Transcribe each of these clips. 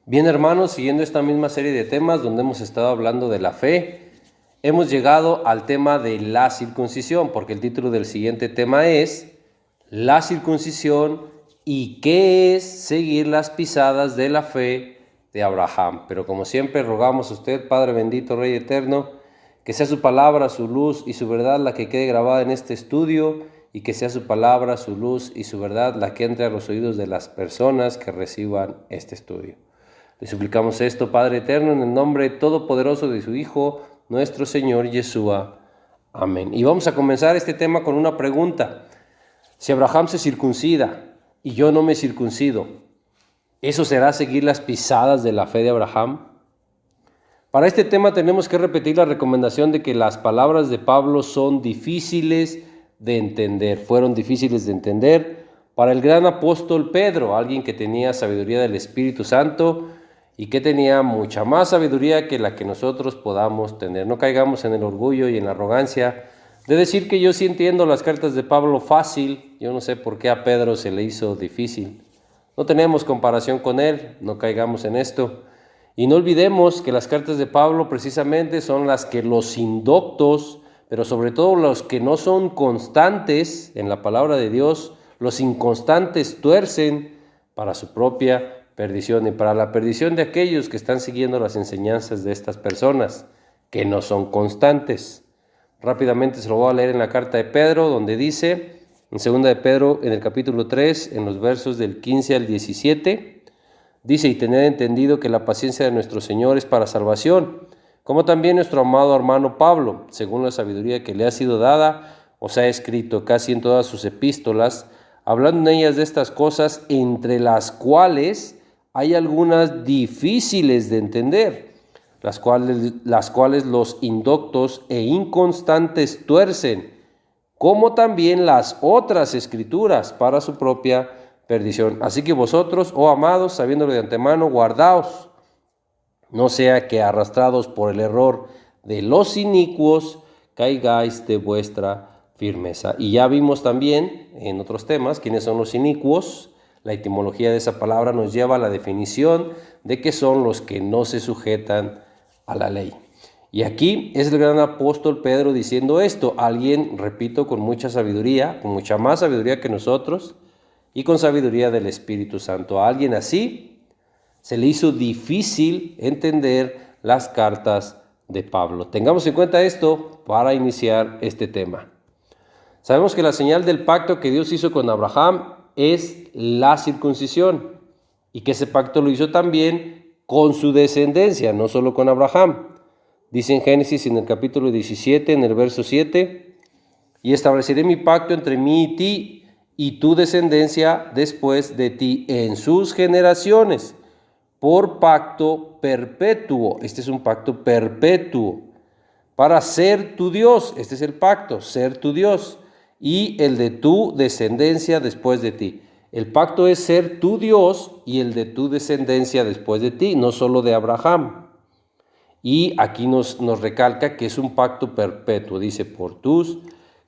Bien, hermanos, siguiendo esta misma serie de temas donde hemos estado hablando de la fe, hemos llegado al tema de la circuncisión, porque el título del siguiente tema es la circuncisión y qué es seguir las pisadas de la fe de Abraham. Pero como siempre rogamos a usted, Padre bendito, Rey eterno, que sea su palabra, su luz y su verdad la que quede grabada en este estudio, y que sea su palabra, su luz y su verdad la que entre a los oídos de las personas que reciban este estudio. Le suplicamos esto, Padre eterno, en el nombre todopoderoso de su Hijo, nuestro Señor Yeshua. Amén. Y vamos a comenzar este tema con una pregunta. Si Abraham se circuncida y yo no me circuncido, ¿eso será seguir las pisadas de la fe de Abraham? Para este tema tenemos que repetir la recomendación de que las palabras de Pablo son difíciles de entender. Fueron difíciles de entender para el gran apóstol Pedro, alguien que tenía sabiduría del Espíritu Santo y que tenía mucha más sabiduría que la que nosotros podamos tener. No caigamos en el orgullo y en la arrogancia de decir que yo sí entiendo las cartas de Pablo fácil. Yo no sé por qué a Pedro se le hizo difícil. No tenemos comparación con él, no caigamos en esto. Y no olvidemos que las cartas de Pablo precisamente son las que los indoctos, pero sobre todo los que no son constantes en la palabra de Dios, los inconstantes tuercen para su propia perdición y para la perdición de aquellos que están siguiendo las enseñanzas de estas personas, que no son constantes. Rápidamente se lo voy a leer en la carta de Pedro, donde dice, en 2 de Pedro, en el capítulo 3, en los versos del 15 al 17, dice, y tened entendido que la paciencia de nuestro Señor es para salvación, como también nuestro amado hermano Pablo, según la sabiduría que le ha sido dada, os ha escrito casi en todas sus epístolas, hablando en ellas de estas cosas, entre las cuales hay algunas difíciles de entender, las cuales los indoctos e inconstantes tuercen, como también las otras escrituras para su propia perdición. Así que vosotros, oh amados, sabiéndolo de antemano, guardaos, no sea que arrastrados por el error de los inicuos, caigáis de vuestra firmeza. Y ya vimos también en otros temas quiénes son los inicuos. La etimología de esa palabra nos lleva a la definición de que son los que no se sujetan a la ley. Y aquí es el gran apóstol Pedro diciendo esto. Alguien, repito, con mucha sabiduría, con mucha más sabiduría que nosotros y con sabiduría del Espíritu Santo. A alguien así se le hizo difícil entender las cartas de Pablo. Tengamos en cuenta esto para iniciar este tema. Sabemos que la señal del pacto que Dios hizo con Abraham es la circuncisión y que ese pacto lo hizo también con su descendencia, no solo con Abraham. Dice en Génesis en el capítulo 17, en el verso 7, y estableceré mi pacto entre mí y ti y tu descendencia después de ti en sus generaciones, por pacto perpetuo. Este es un pacto perpetuo. Para ser tu Dios, este es el pacto, ser tu Dios, y el de tu descendencia después de ti. El pacto es ser tu Dios y el de tu descendencia después de ti, no solo de Abraham. Y aquí nos recalca que es un pacto perpetuo, dice, por tus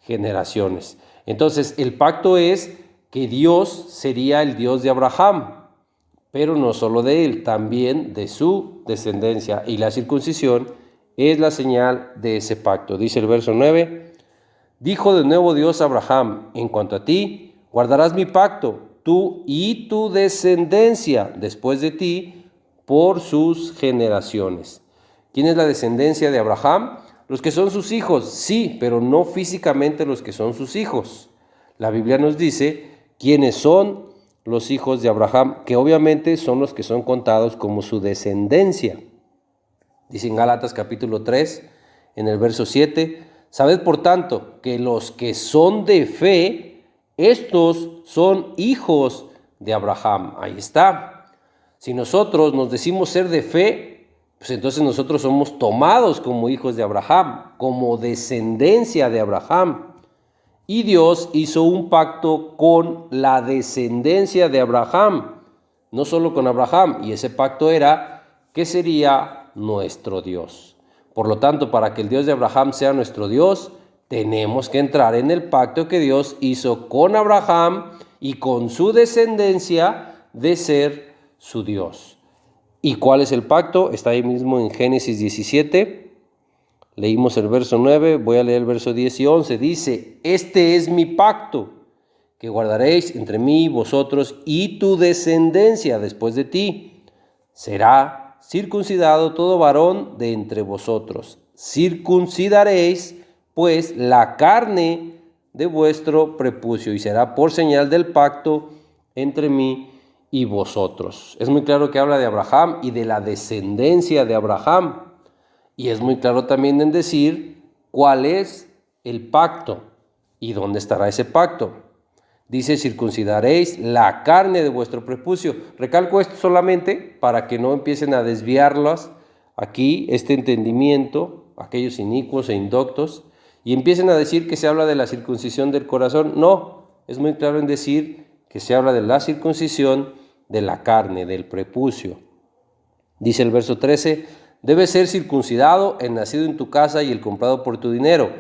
generaciones. Entonces, el pacto es que Dios sería el Dios de Abraham, pero no solo de él, también de su descendencia. Y la circuncisión es la señal de ese pacto. Dice el verso 9, dijo de nuevo Dios a Abraham, en cuanto a ti, guardarás mi pacto, tú y tu descendencia después de ti, por sus generaciones. ¿Quién es la descendencia de Abraham? Los que son sus hijos, sí, pero no físicamente los que son sus hijos. La Biblia nos dice quiénes son los hijos de Abraham, que obviamente son los que son contados como su descendencia. Dice en Gálatas capítulo 3, en el verso 7, sabed por tanto que los que son de fe, estos son hijos de Abraham. Ahí está. Si nosotros nos decimos ser de fe, pues entonces nosotros somos tomados como hijos de Abraham, como descendencia de Abraham. Y Dios hizo un pacto con la descendencia de Abraham, no solo con Abraham, y ese pacto era que sería nuestro Dios. Por lo tanto, para que el Dios de Abraham sea nuestro Dios, tenemos que entrar en el pacto que Dios hizo con Abraham y con su descendencia de ser su Dios. ¿Y cuál es el pacto? Está ahí mismo en Génesis 17. Leímos el verso 9, voy a leer el verso 10 y 11. Dice, este es mi pacto que guardaréis entre mí, vosotros y tu descendencia después de ti. Será circuncidado todo varón de entre vosotros. Circuncidaréis, pues, la carne de vuestro prepucio y será por señal del pacto entre mí y vosotros. Es muy claro que habla de Abraham y de la descendencia de Abraham. Y es muy claro también en decir cuál es el pacto y dónde estará ese pacto. Dice, circuncidaréis la carne de vuestro prepucio. Recalco esto solamente para que no empiecen a desviarlas aquí, este entendimiento, aquellos inicuos e indoctos, y empiecen a decir que se habla de la circuncisión del corazón. No, es muy claro en decir que se habla de la circuncisión de la carne, del prepucio. Dice el verso 13, debe ser circuncidado el nacido en tu casa y el comprado por tu dinero,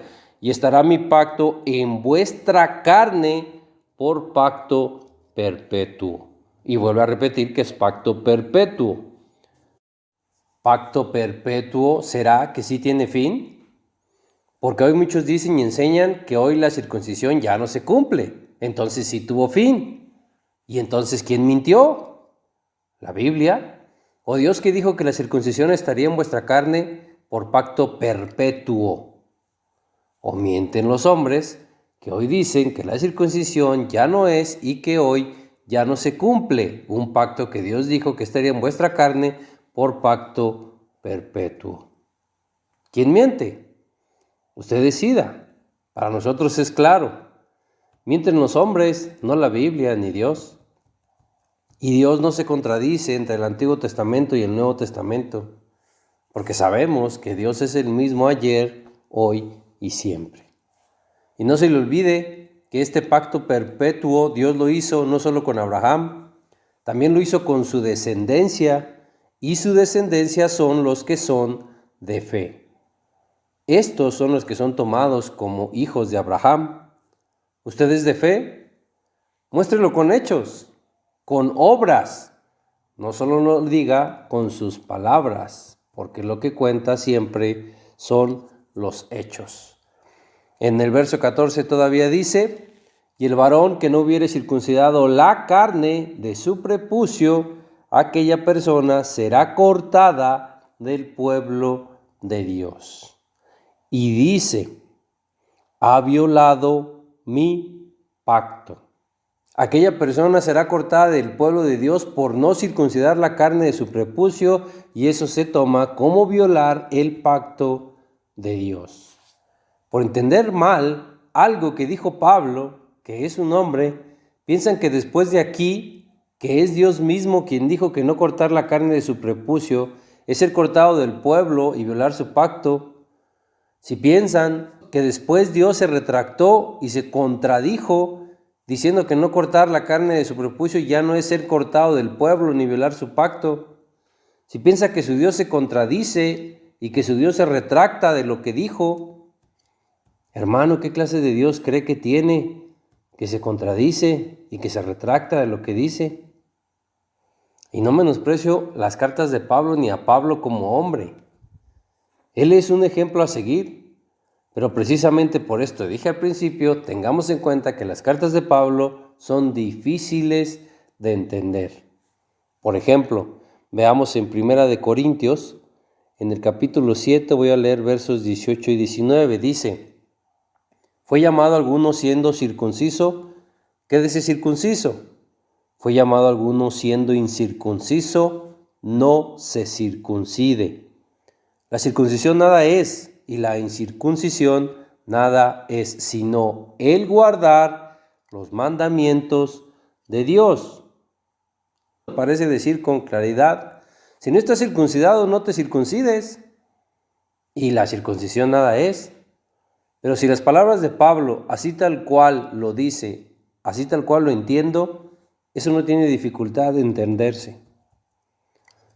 y estará mi pacto en vuestra carne por pacto perpetuo. Y vuelvo a repetir que es pacto perpetuo. ¿Pacto perpetuo será que sí tiene fin? Porque hoy muchos dicen y enseñan que hoy la circuncisión ya no se cumple. Entonces sí tuvo fin. ¿Y entonces quién mintió? ¿La Biblia? ¿O Dios que dijo que la circuncisión estaría en vuestra carne por pacto perpetuo? ¿O mienten los hombres que hoy dicen que la circuncisión ya no es y que hoy ya no se cumple un pacto que Dios dijo que estaría en vuestra carne por pacto perpetuo? ¿Quién miente? Usted decida. Para nosotros es claro. Mienten los hombres, no la Biblia ni Dios. Y Dios no se contradice entre el Antiguo Testamento y el Nuevo Testamento, porque sabemos que Dios es el mismo ayer, hoy y siempre. Y no se le olvide que este pacto perpetuo Dios lo hizo no solo con Abraham, también lo hizo con su descendencia, y su descendencia son los que son de fe. Estos son los que son tomados como hijos de Abraham. ¿Usted es de fe? Muéstrelo con hechos, con obras. No solo lo diga con sus palabras, porque lo que cuenta siempre son los hechos. En el verso 14 todavía dice, y el varón que no hubiere circuncidado la carne de su prepucio, aquella persona será cortada del pueblo de Dios. Y dice, ha violado mi pacto. Aquella persona será cortada del pueblo de Dios por no circuncidar la carne de su prepucio, y eso se toma como violar el pacto de Dios. Por entender mal algo que dijo Pablo, que es un hombre, piensan que después de aquí, que es Dios mismo quien dijo que no cortar la carne de su prepucio, es ser cortado del pueblo y violar su pacto. Si piensan que después Dios se retractó y se contradijo, diciendo que no cortar la carne de su prepucio ya no es ser cortado del pueblo ni violar su pacto. Si piensa que su Dios se contradice y que su Dios se retracta de lo que dijo, hermano, ¿qué clase de Dios cree que tiene, que se contradice y que se retracta de lo que dice? Y no menosprecio las cartas de Pablo ni a Pablo como hombre. Él es un ejemplo a seguir. Pero precisamente por esto dije al principio, tengamos en cuenta que las cartas de Pablo son difíciles de entender. Por ejemplo, veamos en 1 Corintios, en el capítulo 7, voy a leer versos 18 y 19, dice, ¿fue llamado alguno siendo circunciso? Quédese circunciso. ¿Fue llamado alguno siendo incircunciso? No se circuncide. La circuncisión nada es, y la incircuncisión nada es, sino el guardar los mandamientos de Dios. Parece decir con claridad, si no estás circuncidado, no te circuncides, y la circuncisión nada es. Pero si las palabras de Pablo, así tal cual lo dice, así tal cual lo entiendo, eso no tiene dificultad de entenderse.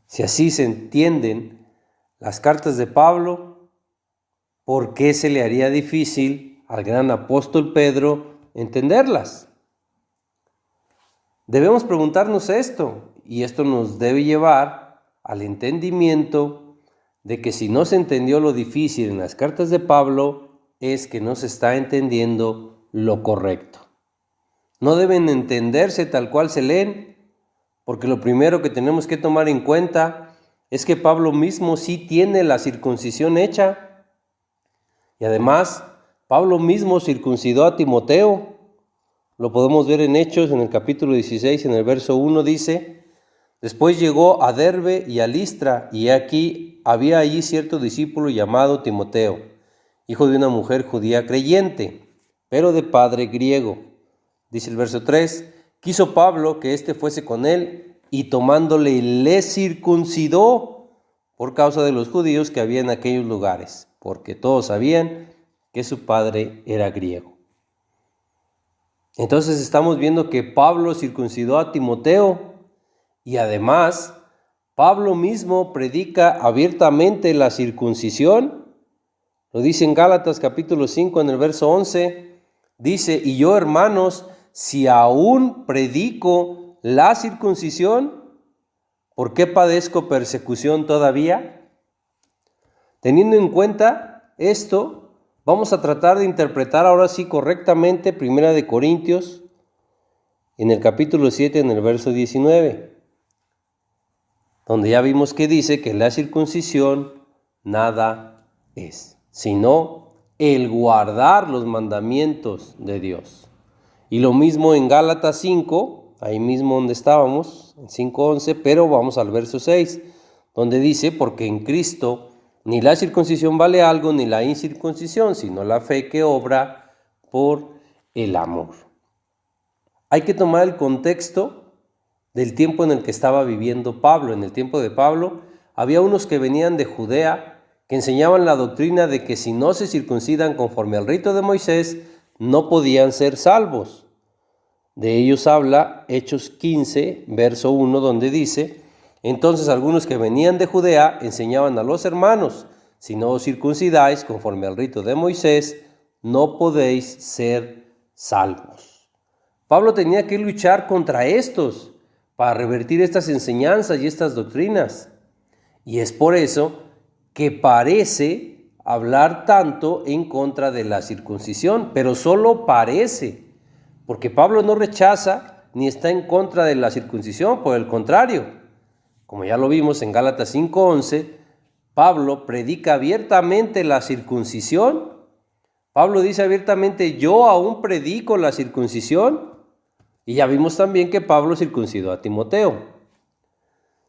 Si así se entienden las cartas de Pablo, ¿por qué se le haría difícil al gran apóstol Pedro entenderlas? Debemos preguntarnos esto, y esto nos debe llevar al entendimiento de que si no se entendió lo difícil en las cartas de Pablo, es que no se está entendiendo lo correcto. No deben entenderse tal cual se leen, porque lo primero que tenemos que tomar en cuenta es que Pablo mismo sí tiene la circuncisión hecha. Y además, Pablo mismo circuncidó a Timoteo. Lo podemos ver en Hechos, en el capítulo 16, en el verso 1 dice: después llegó a Derbe y a Listra, y aquí había allí cierto discípulo llamado Timoteo, hijo de una mujer judía creyente, pero de padre griego. Dice el verso 3, quiso Pablo que éste fuese con él, y tomándole le circuncidó por causa de los judíos que había en aquellos lugares, porque todos sabían que su padre era griego. Entonces estamos viendo que Pablo circuncidó a Timoteo, y además Pablo mismo predica abiertamente la circuncisión. Lo dice en Gálatas capítulo 5 en el verso 11. Dice: y yo, hermanos, si aún predico la circuncisión, ¿por qué padezco persecución todavía? Teniendo en cuenta esto, vamos a tratar de interpretar ahora sí correctamente 1 Corintios en el capítulo 7 en el verso 19. Donde ya vimos que dice que la circuncisión nada es, sino el guardar los mandamientos de Dios. Y lo mismo en Gálatas 5, ahí mismo donde estábamos, en 5:11, pero vamos al verso 6, donde dice: porque en Cristo ni la circuncisión vale algo, ni la incircuncisión, sino la fe que obra por el amor. Hay que tomar el contexto del tiempo en el que estaba viviendo Pablo. En el tiempo de Pablo había unos que venían de Judea que enseñaban la doctrina de que si no se circuncidan conforme al rito de Moisés, no podían ser salvos. De ellos habla Hechos 15, verso 1, donde dice: entonces algunos que venían de Judea enseñaban a los hermanos: si no os circuncidáis conforme al rito de Moisés, no podéis ser salvos. Pablo tenía que luchar contra estos para revertir estas enseñanzas y estas doctrinas. Y es por eso que parece hablar tanto en contra de la circuncisión, pero solo parece, porque Pablo no rechaza ni está en contra de la circuncisión, por el contrario. Como ya lo vimos en Gálatas 5:11, Pablo predica abiertamente la circuncisión. Pablo dice abiertamente: yo aún predico la circuncisión. Y ya vimos también que Pablo circuncidó a Timoteo.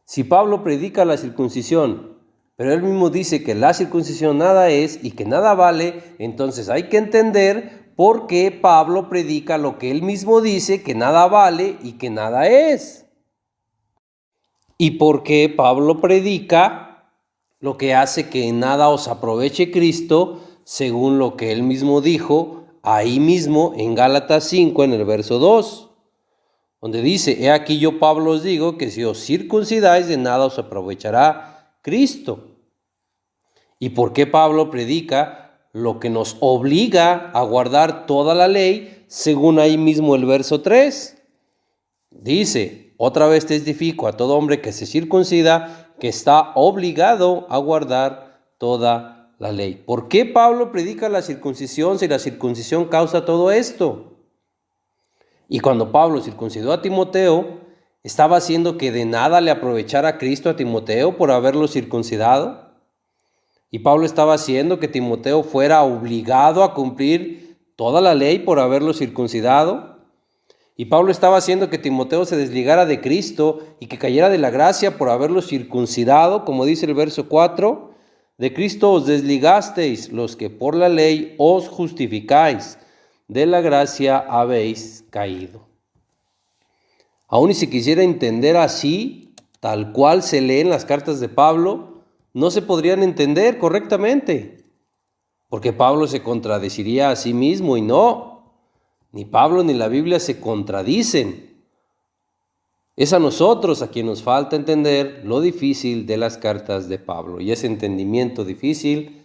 Si Pablo predica la circuncisión, pero él mismo dice que la circuncisión nada es y que nada vale, entonces hay que entender por qué Pablo predica lo que él mismo dice, que nada vale y que nada es. Y por qué Pablo predica lo que hace que en nada os aproveche Cristo, según lo que él mismo dijo ahí mismo en Gálatas 5 en el verso 2. Donde dice: he aquí yo, Pablo, os digo que si os circuncidáis, de nada os aprovechará Cristo. ¿Y por qué Pablo predica lo que nos obliga a guardar toda la ley, según ahí mismo el verso 3? Dice: otra vez testifico a todo hombre que se circuncida, que está obligado a guardar toda la ley. ¿Por qué Pablo predica la circuncisión si la circuncisión causa todo esto? Y cuando Pablo circuncidó a Timoteo, ¿estaba haciendo que de nada le aprovechara Cristo a Timoteo por haberlo circuncidado? ¿Y Pablo estaba haciendo que Timoteo fuera obligado a cumplir toda la ley por haberlo circuncidado? ¿Y Pablo estaba haciendo que Timoteo se desligara de Cristo y que cayera de la gracia por haberlo circuncidado? Como dice el verso 4, de Cristo os desligasteis los que por la ley os justificáis, de la gracia habéis caído. Aún y si quisiera entender así, tal cual se lee en las cartas de Pablo, no se podrían entender correctamente, porque Pablo se contradeciría a sí mismo, y no, ni Pablo ni la Biblia se contradicen. Es a nosotros a quien nos falta entender lo difícil de las cartas de Pablo, y ese entendimiento difícil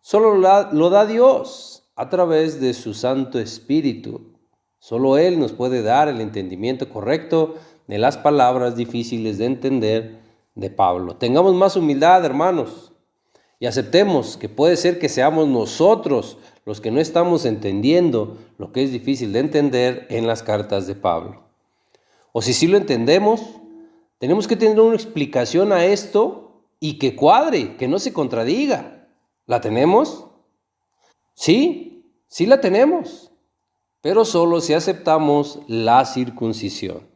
solo lo da Dios a través de su Santo Espíritu. Solo Él nos puede dar el entendimiento correcto de las palabras difíciles de entender de Pablo. Tengamos más humildad, hermanos, y aceptemos que puede ser que seamos nosotros los que no estamos entendiendo lo que es difícil de entender en las cartas de Pablo. O si sí lo entendemos, tenemos que tener una explicación a esto y que cuadre, que no se contradiga. ¿La tenemos? Sí, sí la tenemos, pero solo si aceptamos la circuncisión.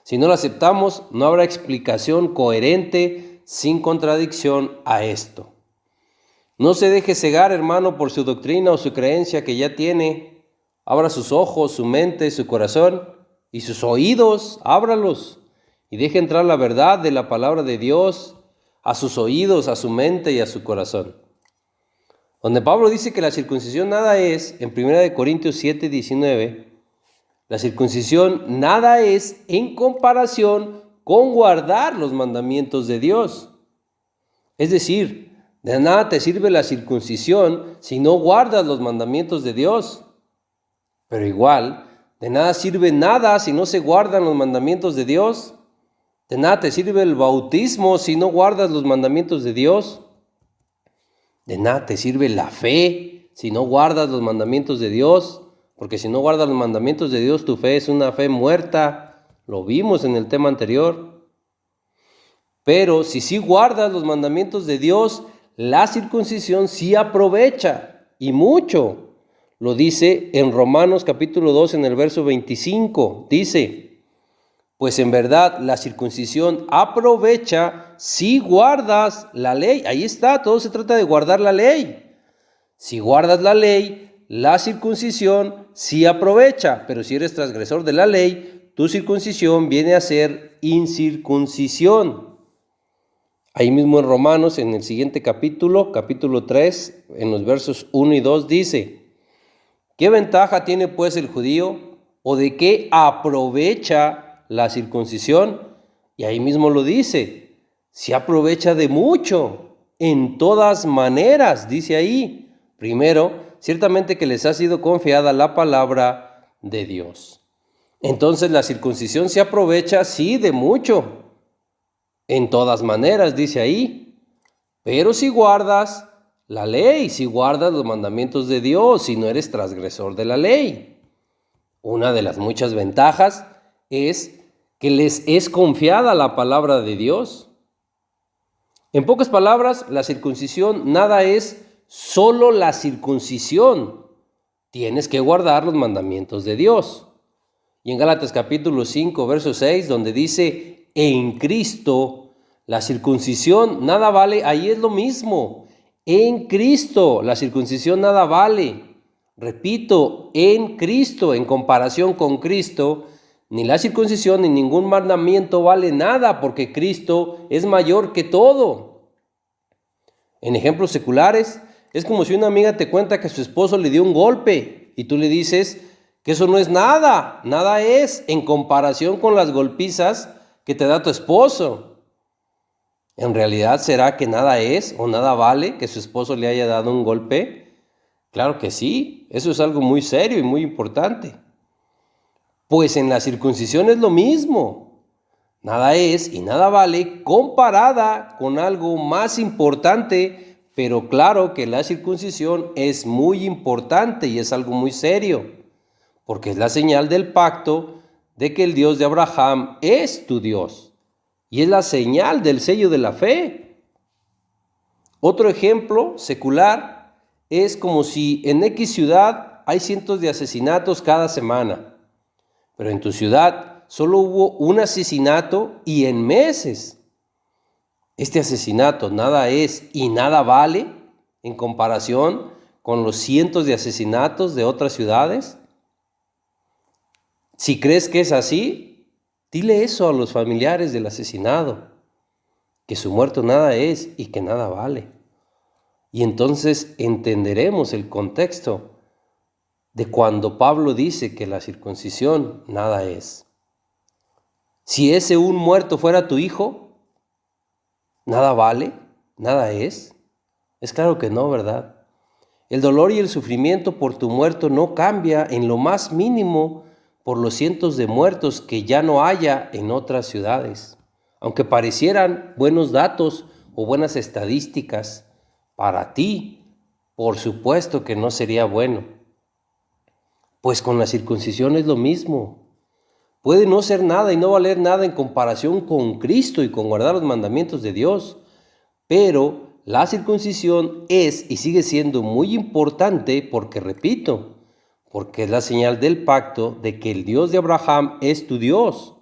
Si no la aceptamos, no habrá explicación coherente, sin contradicción a esto. No se deje cegar, hermano, por su doctrina o su creencia que ya tiene. Abra sus ojos, su mente, su corazón y sus oídos, ábralos y deje entrar la verdad de la palabra de Dios a sus oídos, a su mente y a su corazón. Donde Pablo dice que la circuncisión nada es, en 1 Corintios 7:19, la circuncisión nada es en comparación con guardar los mandamientos de Dios. Es decir, de nada te sirve la circuncisión si no guardas los mandamientos de Dios. Pero igual, de nada sirve nada si no se guardan los mandamientos de Dios. De nada te sirve el bautismo si no guardas los mandamientos de Dios. De nada te sirve la fe si no guardas los mandamientos de Dios. Porque si no guardas los mandamientos de Dios, tu fe es una fe muerta. Lo vimos en el tema anterior. Pero si sí guardas los mandamientos de Dios, la circuncisión sí aprovecha, y mucho. Lo dice en Romanos capítulo 2 en el verso 25. Dice, pues en verdad la circuncisión aprovecha si guardas la ley. Ahí está, todo se trata de guardar la ley. Si guardas la ley, la circuncisión sí aprovecha, pero si eres transgresor de la ley, tu circuncisión viene a ser incircuncisión. Ahí mismo en Romanos, en el siguiente capítulo 3, en los versos 1 y 2, dice, ¿qué ventaja tiene pues el judío o de qué aprovecha la circuncisión? Y ahí mismo lo dice, se aprovecha de mucho, en todas maneras, dice ahí. Primero, ciertamente que les ha sido confiada la palabra de Dios. Entonces la circuncisión se aprovecha, sí, de mucho. En todas maneras, dice ahí. Pero si guardas la ley, si guardas los mandamientos de Dios, si no eres transgresor de la ley. Una de las muchas ventajas es que les es confiada la palabra de Dios. En pocas palabras, la circuncisión nada es solo la circuncisión. Tienes que guardar los mandamientos de Dios. Y en Gálatas capítulo 5, verso 6, donde dice, en Cristo, la circuncisión nada vale, ahí es lo mismo. En Cristo, la circuncisión nada vale. Repito, en Cristo, en comparación con Cristo, ni la circuncisión ni ningún mandamiento vale nada, porque Cristo es mayor que todo. En ejemplos seculares, es como si una amiga te cuenta que su esposo le dio un golpe y tú le dices que eso no es nada, nada es en comparación con las golpizas que te da tu esposo. ¿En realidad será que nada es o nada vale que su esposo le haya dado un golpe? Claro que sí, eso es algo muy serio y muy importante. Pues en la circuncisión es lo mismo. Nada es y nada vale comparada con algo más importante, pero claro que la circuncisión es muy importante y es algo muy serio, porque es la señal del pacto de que el Dios de Abraham es tu Dios y es la señal del sello de la fe. Otro ejemplo secular es como si en X ciudad hay cientos de asesinatos cada semana, pero en tu ciudad solo hubo un asesinato y en meses. Este asesinato nada es y nada vale en comparación con los cientos de asesinatos de otras ciudades. Si crees que es así, dile eso a los familiares del asesinado, que su muerto nada es y que nada vale. Y entonces entenderemos el contexto de cuando Pablo dice que la circuncisión nada es. Si ese un muerto fuera tu hijo, ¿nada vale? ¿Nada es? Es claro que no, ¿verdad? El dolor y el sufrimiento por tu muerto no cambia en lo más mínimo por los cientos de muertos que ya no haya en otras ciudades, aunque parecieran buenos datos o buenas estadísticas, para ti, por supuesto que no sería bueno. Pues con la circuncisión es lo mismo. Puede no ser nada y no valer nada en comparación con Cristo y con guardar los mandamientos de Dios, pero la circuncisión es y sigue siendo muy importante porque, repito, porque es la señal del pacto de que el Dios de Abraham es tu Dios,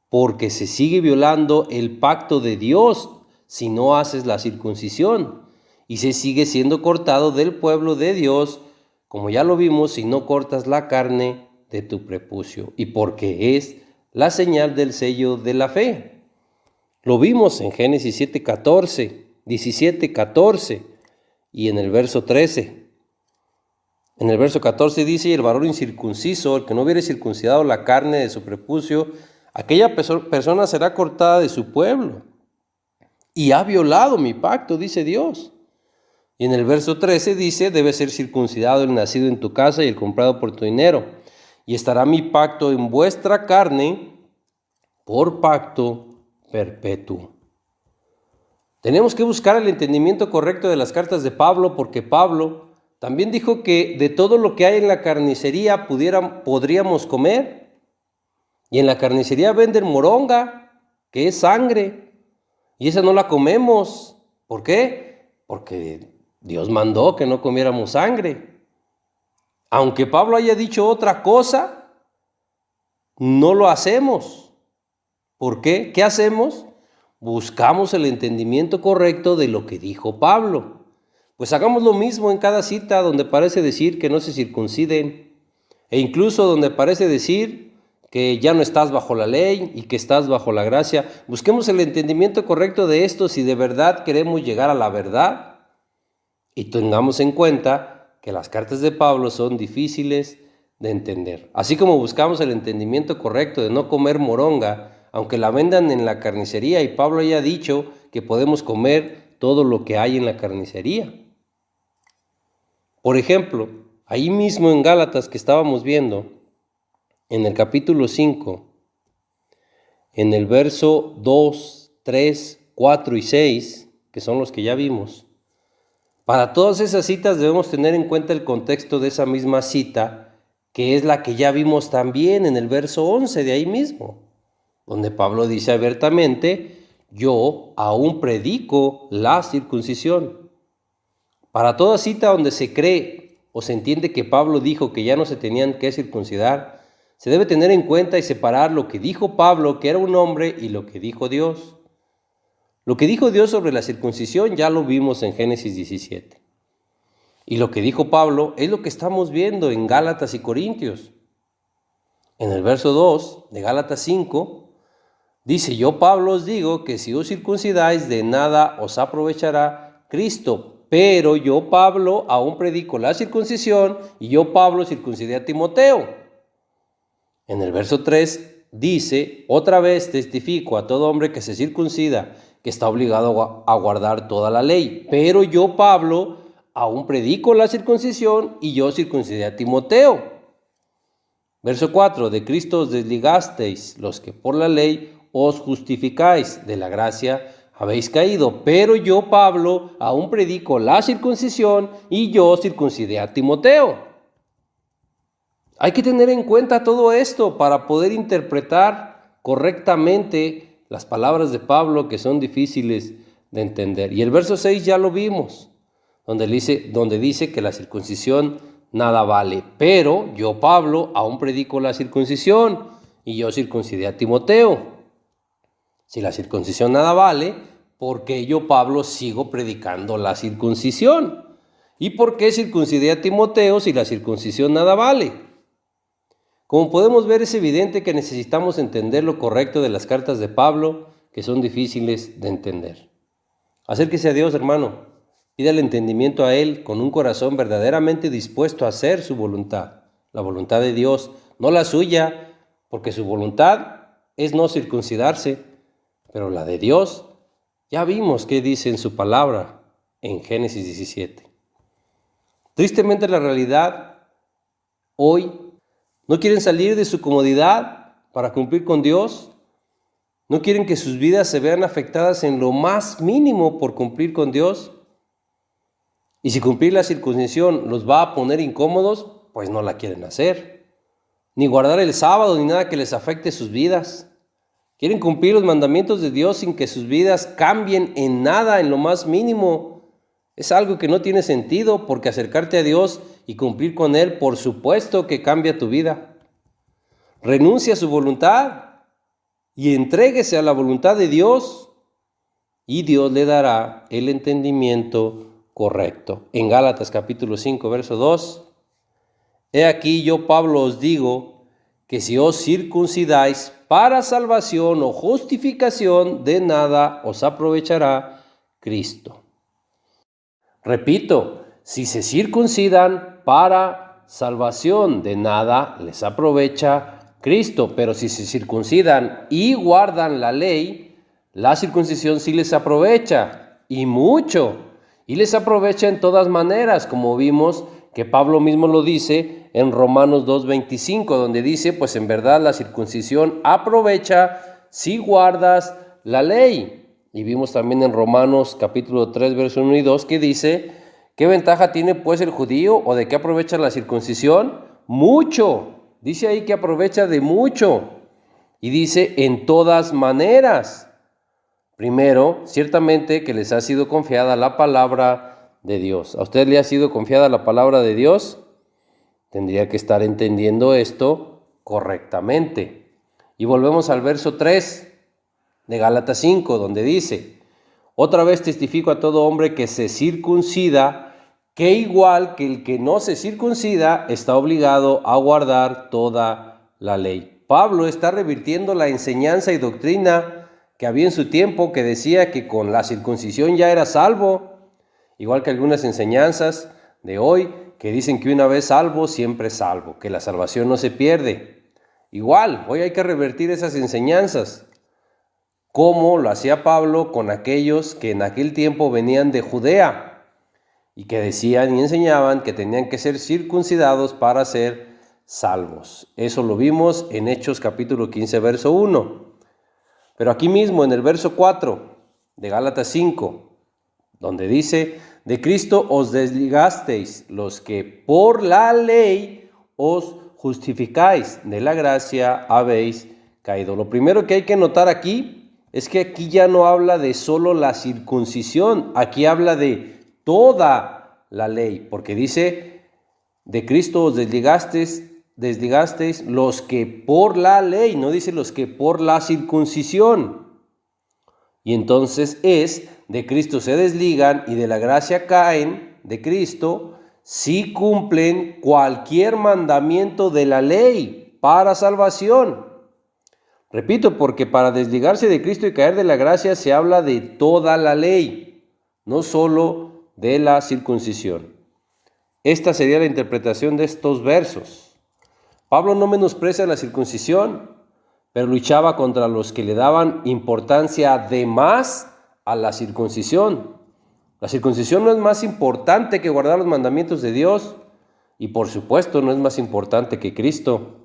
porque se sigue violando el pacto de Dios si no haces la circuncisión, y se sigue siendo cortado del pueblo de Dios, como ya lo vimos, si no cortas la carne de tu prepucio, y porque es la señal del sello de la fe. Lo vimos en Génesis 7:14, 17:14 y en el verso 13. En el verso 14 dice: y el varón incircunciso, el que no hubiere circuncidado la carne de su prepucio, aquella persona será cortada de su pueblo, y ha violado mi pacto, dice Dios. Y en el verso 13 dice: debe ser circuncidado el nacido en tu casa y el comprado por tu dinero, y estará mi pacto en vuestra carne por pacto perpetuo. Tenemos que buscar el entendimiento correcto de las cartas de Pablo, porque Pablo también dijo que de todo lo que hay en la carnicería podríamos comer. Y en la carnicería venden moronga, que es sangre, y esa no la comemos. ¿Por qué? Porque Dios mandó que no comiéramos sangre. Aunque Pablo haya dicho otra cosa, no lo hacemos. ¿Por qué? ¿Qué hacemos? Buscamos el entendimiento correcto de lo que dijo Pablo. Pues hagamos lo mismo en cada cita donde parece decir que no se circunciden, e incluso donde parece decir que ya no estás bajo la ley y que estás bajo la gracia. Busquemos el entendimiento correcto de esto si de verdad queremos llegar a la verdad, y tengamos en cuenta que las cartas de Pablo son difíciles de entender. Así como buscamos el entendimiento correcto de no comer moronga, aunque la vendan en la carnicería y Pablo haya dicho que podemos comer todo lo que hay en la carnicería. Por ejemplo, ahí mismo en Gálatas que estábamos viendo, en el capítulo 5, en el verso 2, 3, 4 y 6, que son los que ya vimos, para todas esas citas debemos tener en cuenta el contexto de esa misma cita, que es la que ya vimos también en el verso 11 de ahí mismo, donde Pablo dice abiertamente: yo aún predico la circuncisión. Para toda cita donde se cree o se entiende que Pablo dijo que ya no se tenían que circuncidar, se debe tener en cuenta y separar lo que dijo Pablo, que era un hombre, y lo que dijo Dios. Lo que dijo Dios sobre la circuncisión ya lo vimos en Génesis 17. Y lo que dijo Pablo es lo que estamos viendo en Gálatas y Corintios. En el verso 2 de Gálatas 5, dice: yo Pablo os digo que si os circuncidáis, de nada os aprovechará Cristo. Pero yo Pablo aún predico la circuncisión, y yo Pablo circuncidé a Timoteo. En el verso 3 dice: otra vez testifico a todo hombre que se circuncida, que está obligado a guardar toda la ley. Pero yo Pablo aún predico la circuncisión, y yo circuncidé a Timoteo. Verso 4: de Cristo os desligasteis, los que por la ley os justificáis, de la gracia habéis caído. Pero yo, Pablo, aún predico la circuncisión, y yo circuncidé a Timoteo. Hay que tener en cuenta todo esto para poder interpretar correctamente las palabras de Pablo, que son difíciles de entender. Y el verso 6 ya lo vimos, donde dice que la circuncisión nada vale. Pero yo, Pablo, aún predico la circuncisión, y yo circuncidé a Timoteo. Si la circuncisión nada vale, ¿por qué yo, Pablo, sigo predicando la circuncisión? ¿Y por qué circuncidé a Timoteo si la circuncisión nada vale? Como podemos ver, es evidente que necesitamos entender lo correcto de las cartas de Pablo, que son difíciles de entender. Acérquese a Dios, hermano. Pida el entendimiento a Él con un corazón verdaderamente dispuesto a hacer su voluntad, la voluntad de Dios, no la suya, porque su voluntad es no circuncidarse, pero la de Dios, ya vimos qué dice en su palabra en Génesis 17. Tristemente, la realidad hoy no quieren salir de su comodidad para cumplir con Dios, ¿No quieren que sus vidas se vean afectadas en lo más mínimo por cumplir con Dios? Y si cumplir la circuncisión los va a poner incómodos, pues no la quieren hacer. Ni guardar el sábado, ni nada que les afecte sus vidas. Quieren cumplir los mandamientos de Dios sin que sus vidas cambien en nada, en lo más mínimo. Es algo que no tiene sentido, porque acercarte a Dios y cumplir con Él, por supuesto que cambia tu vida. Renuncia a su voluntad y entréguese a la voluntad de Dios, y Dios le dará el entendimiento correcto. En Gálatas capítulo 5, verso 2. He aquí yo, Pablo, os digo que si os circuncidáis para salvación o justificación, de nada os aprovechará Cristo. Repito, si se circuncidan para salvación, de nada les aprovecha Cristo. Pero si se circuncidan y guardan la ley, la circuncisión sí les aprovecha, y mucho. Y les aprovecha en todas maneras, como vimos que Pablo mismo lo dice en Romanos 2:25, donde dice, pues en verdad la circuncisión aprovecha si guardas la ley. Y vimos también en Romanos capítulo 3, versos 1 y 2, que dice, ¿qué ventaja tiene pues el judío o de qué aprovecha la circuncisión? Mucho. Dice ahí que aprovecha de mucho. Y dice, en todas maneras. Primero, ciertamente que les ha sido confiada la palabra de Dios. ¿A usted le ha sido confiada la palabra de Dios? Tendría que estar entendiendo esto correctamente. Y volvemos al verso 3 de Gálatas 5, donde dice, otra vez testifico a todo hombre que se circuncida, que igual que el que no se circuncida, está obligado a guardar toda la ley. Pablo está revirtiendo la enseñanza y doctrina que había en su tiempo, que decía que con la circuncisión ya era salvo, igual que algunas enseñanzas de hoy que dicen que una vez salvo, siempre salvo, que la salvación no se pierde. Igual, hoy hay que revertir esas enseñanzas, como lo hacía Pablo con aquellos que en aquel tiempo venían de Judea y que decían y enseñaban que tenían que ser circuncidados para ser salvos. Eso lo vimos en Hechos capítulo 15, verso 1. Pero aquí mismo en el verso 4 de Gálatas 5, donde dice, de Cristo os desligasteis los que por la ley os justificáis, de la gracia habéis caído. Lo primero que hay que notar aquí es que aquí ya no habla de solo la circuncisión, aquí habla de toda la ley, porque dice, de Cristo os desligasteis los que por la ley, no dice los que por la circuncisión. Y entonces es, de Cristo se desligan y de la gracia caen de Cristo si cumplen cualquier mandamiento de la ley para salvación. Repito, porque para desligarse de Cristo y caer de la gracia se habla de toda la ley, no solo de la circuncisión. Esta sería la interpretación de estos versos. Pablo no menosprecia la circuncisión, pero luchaba contra los que le daban importancia de más a la circuncisión. La circuncisión no es más importante que guardar los mandamientos de Dios, y por supuesto no es más importante que Cristo.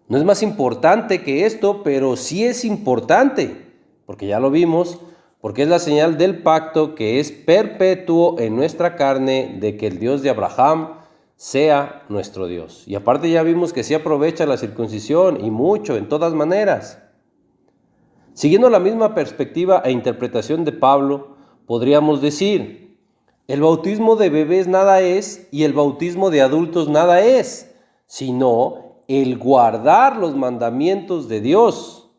No es más importante que esto, pero sí es importante, porque ya lo vimos, porque es la señal del pacto que es perpetuo en nuestra carne de que el Dios de Abraham sea nuestro Dios. Y aparte ya vimos que sí aprovecha la circuncisión y mucho, en todas maneras. Siguiendo la misma perspectiva e interpretación de Pablo, podríamos decir, el bautismo de bebés nada es y el bautismo de adultos nada es, sino el guardar los mandamientos de Dios.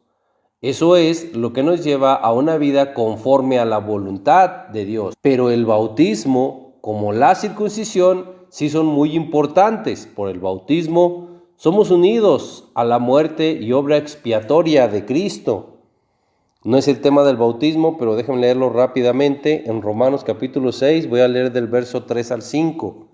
Eso es lo que nos lleva a una vida conforme a la voluntad de Dios. Pero el bautismo, como la circuncisión, sí son muy importantes. Por el bautismo somos unidos a la muerte y obra expiatoria de Cristo. No es el tema del bautismo, pero déjenme leerlo rápidamente. En Romanos capítulo 6, voy a leer del verso 3 al 5.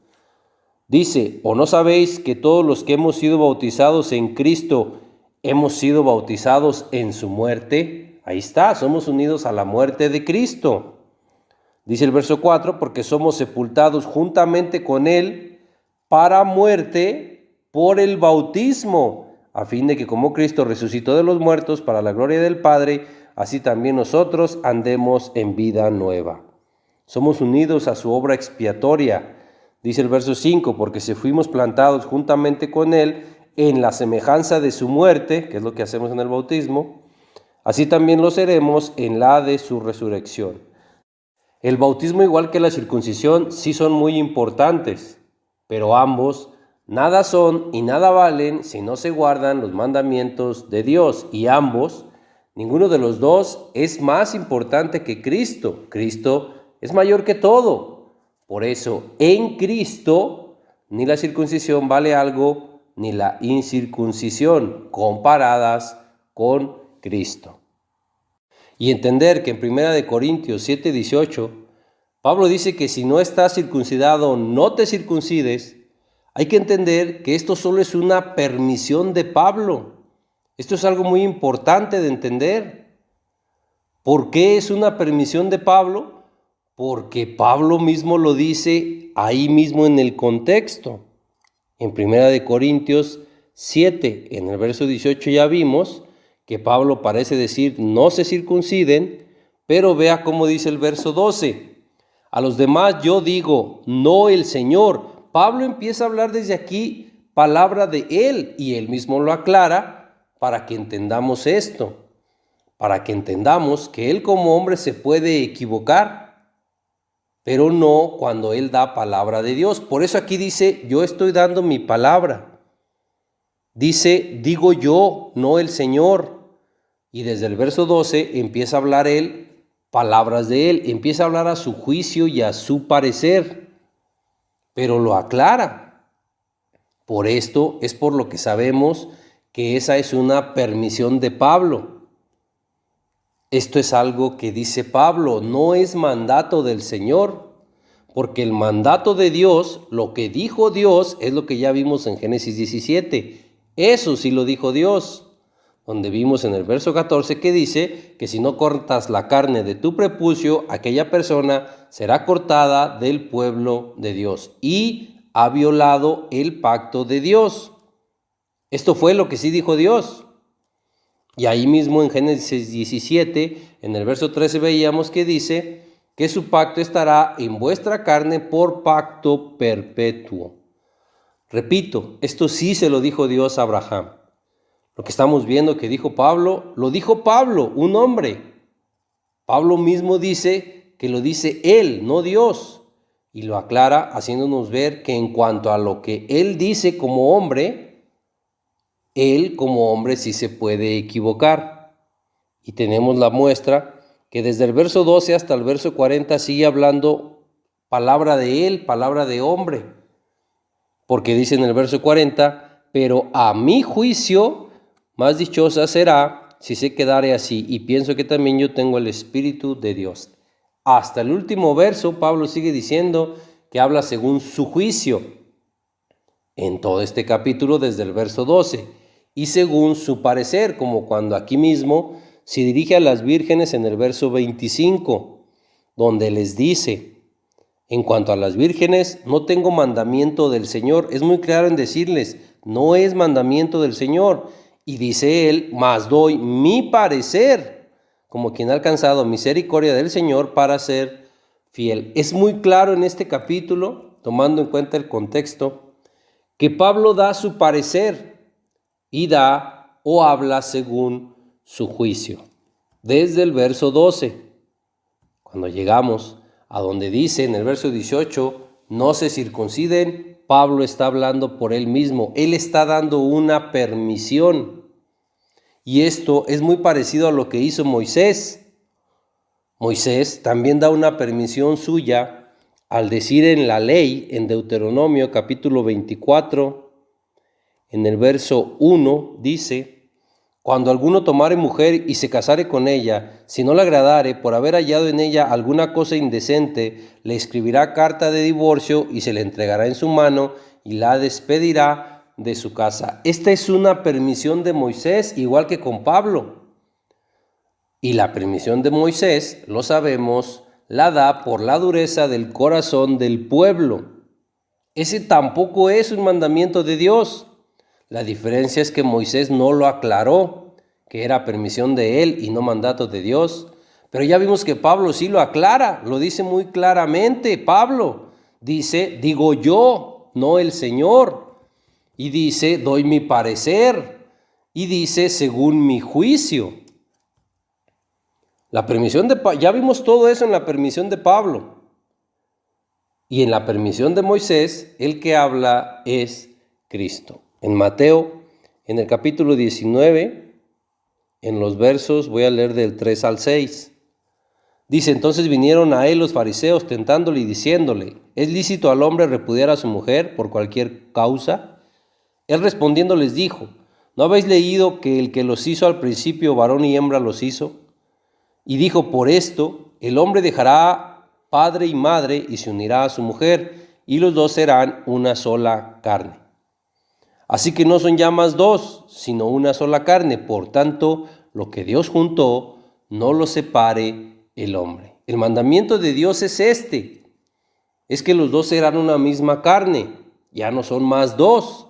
Dice, ¿o no sabéis que todos los que hemos sido bautizados en Cristo, hemos sido bautizados en su muerte? Ahí está, somos unidos a la muerte de Cristo. Dice el verso 4, porque somos sepultados juntamente con Él para muerte por el bautismo a fin de que como Cristo resucitó de los muertos para la gloria del Padre, así también nosotros andemos en vida nueva. Somos unidos a su obra expiatoria, dice el verso 5, porque si fuimos plantados juntamente con Él en la semejanza de su muerte, que es lo que hacemos en el bautismo, así también lo seremos en la de su resurrección. El bautismo, igual que la circuncisión, sí son muy importantes, pero ambos nada son y nada valen si no se guardan los mandamientos de Dios, y ambos, ninguno de los dos es más importante que Cristo. Cristo es mayor que todo. Por eso, en Cristo, ni la circuncisión vale algo, ni la incircuncisión, comparadas con Cristo. Y entender que en 1 Corintios 7:18, Pablo dice que si no estás circuncidado, no te circuncides. Hay que entender que esto solo es una permisión de Pablo. Esto es algo muy importante de entender. ¿Por qué es una permisión de Pablo? Porque Pablo mismo lo dice ahí mismo en el contexto. En 1 Corintios 7, en el verso 18 ya vimos que Pablo parece decir no se circunciden, pero vea cómo dice el verso 12. A los demás yo digo, no el Señor. Pablo empieza a hablar desde aquí palabra de él y él mismo lo aclara para que entendamos esto, para que entendamos que él como hombre se puede equivocar, pero no cuando él da palabra de Dios. Por eso aquí dice, yo estoy dando mi palabra. Dice, digo yo, no el Señor. Y desde el verso 12 empieza a hablar él palabras de él, empieza a hablar a su juicio y a su parecer, pero lo aclara. Por esto es por lo que sabemos que esa es una permisión de Pablo. Esto es algo que dice Pablo, no es mandato del Señor, porque el mandato de Dios, lo que dijo Dios, es lo que ya vimos en Génesis 17. Eso sí lo dijo Dios, donde vimos en el verso 14 que dice que si no cortas la carne de tu prepucio, aquella persona será cortada del pueblo de Dios y ha violado el pacto de Dios. Esto fue lo que sí dijo Dios. Y ahí mismo en Génesis 17, en el verso 13 veíamos que dice que su pacto estará en vuestra carne por pacto perpetuo. Repito, esto sí se lo dijo Dios a Abraham. Lo que estamos viendo que dijo Pablo, lo dijo Pablo, un hombre. Pablo mismo dice que lo dice él, no Dios. Y lo aclara haciéndonos ver que en cuanto a lo que él dice como hombre, él como hombre sí se puede equivocar. Y tenemos la muestra que desde el verso 12 hasta el verso 40 sigue hablando palabra de él, palabra de hombre. Porque dice en el verso 40, pero a mi juicio más dichosa será si se quedare así, y pienso que también yo tengo el Espíritu de Dios. Hasta el último verso, Pablo sigue diciendo que habla según su juicio, en todo este capítulo desde el verso 12, y según su parecer, como cuando aquí mismo se dirige a las vírgenes en el verso 25, donde les dice, en cuanto a las vírgenes, no tengo mandamiento del Señor. Es muy claro en decirles, no es mandamiento del Señor. Y dice él, mas doy mi parecer, como quien ha alcanzado misericordia del Señor para ser fiel. Es muy claro en este capítulo, tomando en cuenta el contexto, que Pablo da su parecer y da o habla según su juicio. Desde el verso 12, cuando llegamos a donde dice en el verso 18, no se circunciden, Pablo está hablando por él mismo. Él está dando una permisión. Y esto es muy parecido a lo que hizo Moisés. Moisés también da una permisión suya al decir en la ley, en Deuteronomio capítulo 24, en el verso 1, dice, cuando alguno tomare mujer y se casare con ella, si no le agradare, por haber hallado en ella alguna cosa indecente, le escribirá carta de divorcio y se le entregará en su mano y la despedirá de su casa. Esta es una permisión de Moisés, igual que con Pablo. Y la permisión de Moisés, lo sabemos, la da por la dureza del corazón del pueblo. Ese tampoco es un mandamiento de Dios. La diferencia es que Moisés no lo aclaró, que era permisión de él y no mandato de Dios. Pero ya vimos que Pablo sí lo aclara, lo dice muy claramente. Pablo dice, digo yo, no el Señor. Y dice, doy mi parecer. Y dice, según mi juicio. La permisión ya vimos todo eso en la permisión de Pablo. Y en la permisión de Moisés, el que habla es Cristo. En Mateo, en el capítulo 19, en los versos, voy a leer del 3 al 6. Dice, entonces vinieron a él los fariseos tentándole y diciéndole, ¿es lícito al hombre repudiar a su mujer por cualquier causa? Él respondiendo les dijo, ¿no habéis leído que el que los hizo al principio, varón y hembra los hizo? Y dijo, por esto, el hombre dejará padre y madre y se unirá a su mujer, y los dos serán una sola carne. Así que no son ya más dos, sino una sola carne. Por tanto, lo que Dios juntó, no lo separe el hombre. El mandamiento de Dios es este, es que los dos serán una misma carne, ya no son más dos.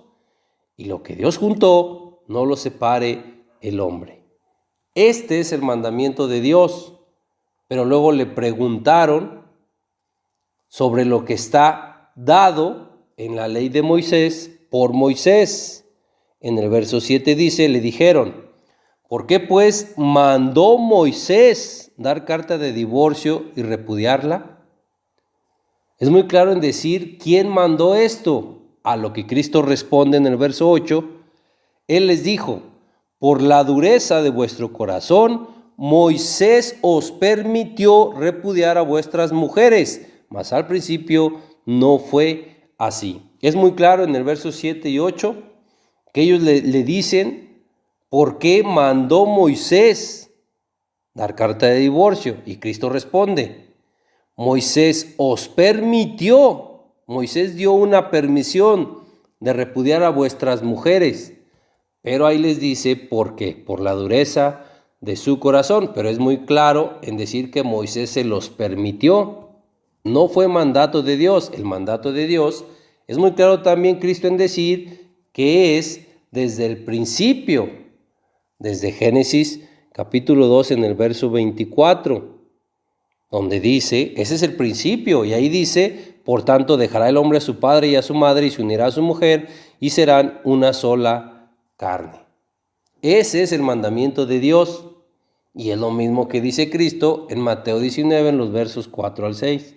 Y lo que Dios juntó, no lo separe el hombre. Este es el mandamiento de Dios. Pero luego le preguntaron sobre lo que está dado en la ley de Moisés por Moisés. En el verso 7 dice, le dijeron, ¿por qué pues mandó Moisés dar carta de divorcio y repudiarla? Es muy claro en decir quién mandó esto, a lo que Cristo responde en el verso 8. Él les dijo, por la dureza de vuestro corazón, Moisés os permitió repudiar a vuestras mujeres, mas al principio no fue así. Es muy claro en el verso 7 y 8 que ellos le dicen, ¿por qué mandó Moisés dar carta de divorcio? Y Cristo responde, Moisés os permitió, Moisés dio una permisión de repudiar a vuestras mujeres, pero ahí les dice, ¿por qué? Por la dureza de su corazón, pero es muy claro en decir que Moisés se los permitió, no fue mandato de Dios. El mandato de Dios es muy claro también Cristo en decir que es desde el principio, desde Génesis capítulo 2 en el verso 24, donde dice, ese es el principio, y ahí dice, por tanto dejará el hombre a su padre y a su madre y se unirá a su mujer y serán una sola carne. Ese es el mandamiento de Dios, y es lo mismo que dice Cristo en Mateo 19 en los versos 4 al 6.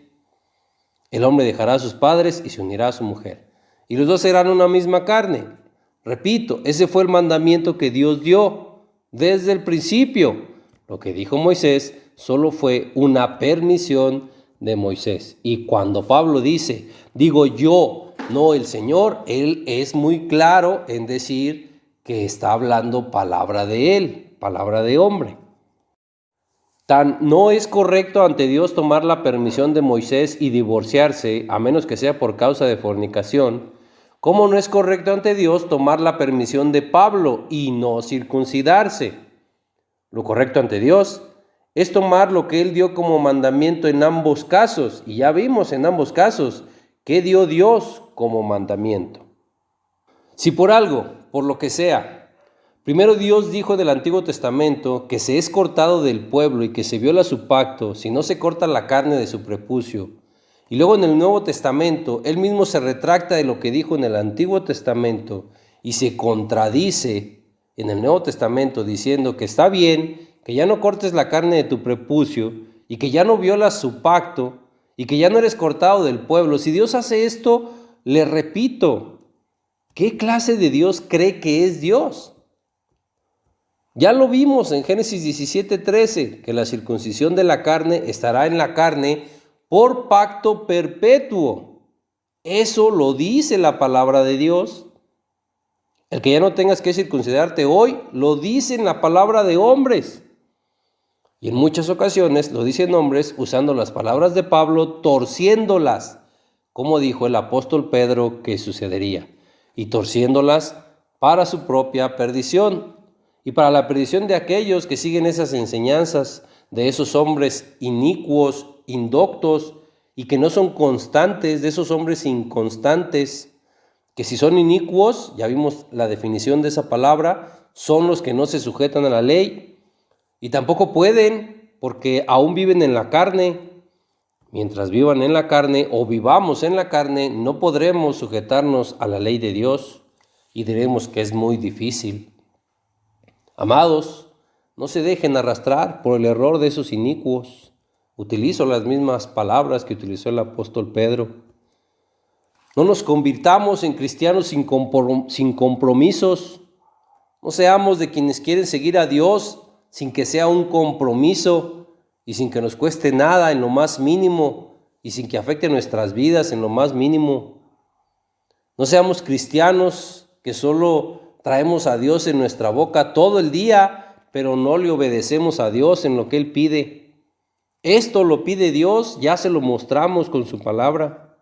El hombre dejará a sus padres y se unirá a su mujer, y los dos serán una misma carne. Repito, ese fue el mandamiento que Dios dio desde el principio. Lo que dijo Moisés solo fue una permisión de Moisés. Y cuando Pablo dice, digo yo, no el Señor, él es muy claro en decir que está hablando palabra de él, palabra de hombre. Tan no es correcto ante Dios tomar la permisión de Moisés y divorciarse, a menos que sea por causa de fornicación, como no es correcto ante Dios tomar la permisión de Pablo y no circuncidarse. Lo correcto ante Dios es tomar lo que Él dio como mandamiento en ambos casos, y ya vimos en ambos casos qué dio Dios como mandamiento. Si por algo, por lo que sea, primero Dios dijo del Antiguo Testamento que se es cortado del pueblo y que se viola su pacto si no se corta la carne de su prepucio, y luego en el Nuevo Testamento Él mismo se retracta de lo que dijo en el Antiguo Testamento y se contradice en el Nuevo Testamento diciendo que está bien, que ya no cortes la carne de tu prepucio y que ya no violas su pacto y que ya no eres cortado del pueblo. Si Dios hace esto, le repito, ¿qué clase de Dios cree que es Dios? Ya lo vimos en Génesis 17:13, que la circuncisión de la carne estará en la carne por pacto perpetuo. Eso lo dice la palabra de Dios. El que ya no tengas que circuncidarte hoy, lo dice en la palabra de hombres. Y en muchas ocasiones lo dicen hombres usando las palabras de Pablo, torciéndolas, como dijo el apóstol Pedro que sucedería, y torciéndolas para su propia perdición y para la perdición de aquellos que siguen esas enseñanzas de esos hombres inicuos, indoctos y que no son constantes, de esos hombres inconstantes que si son inicuos, ya vimos la definición de esa palabra, son los que no se sujetan a la ley y tampoco pueden porque aún viven en la carne. Mientras vivan en la carne o vivamos en la carne, no podremos sujetarnos a la ley de Dios y diremos que es muy difícil. Amados, no se dejen arrastrar por el error de esos inicuos. Utilizo las mismas palabras que utilizó el apóstol Pedro. No nos convirtamos en cristianos sin compromisos. No seamos de quienes quieren seguir a Dios sin que sea un compromiso y sin que nos cueste nada en lo más mínimo y sin que afecte nuestras vidas en lo más mínimo. No seamos cristianos que solo traemos a Dios en nuestra boca todo el día, pero no le obedecemos a Dios en lo que Él pide. Esto lo pide Dios, ya se lo mostramos con su palabra.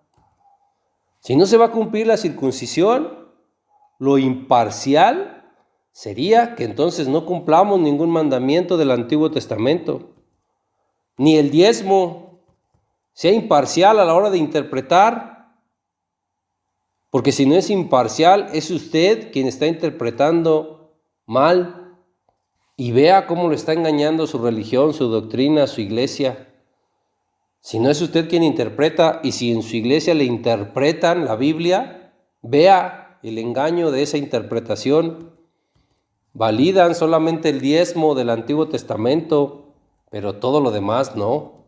Si no se va a cumplir la circuncisión, lo imparcial sería que entonces no cumplamos ningún mandamiento del Antiguo Testamento, ni el diezmo, sea imparcial a la hora de interpretar, porque si no es imparcial, es usted quien está interpretando mal y vea cómo lo está engañando su religión, su doctrina, su iglesia. Si no es usted quien interpreta y si en su iglesia le interpretan la Biblia, vea el engaño de esa interpretación. Validan solamente el diezmo del Antiguo Testamento, pero todo lo demás no.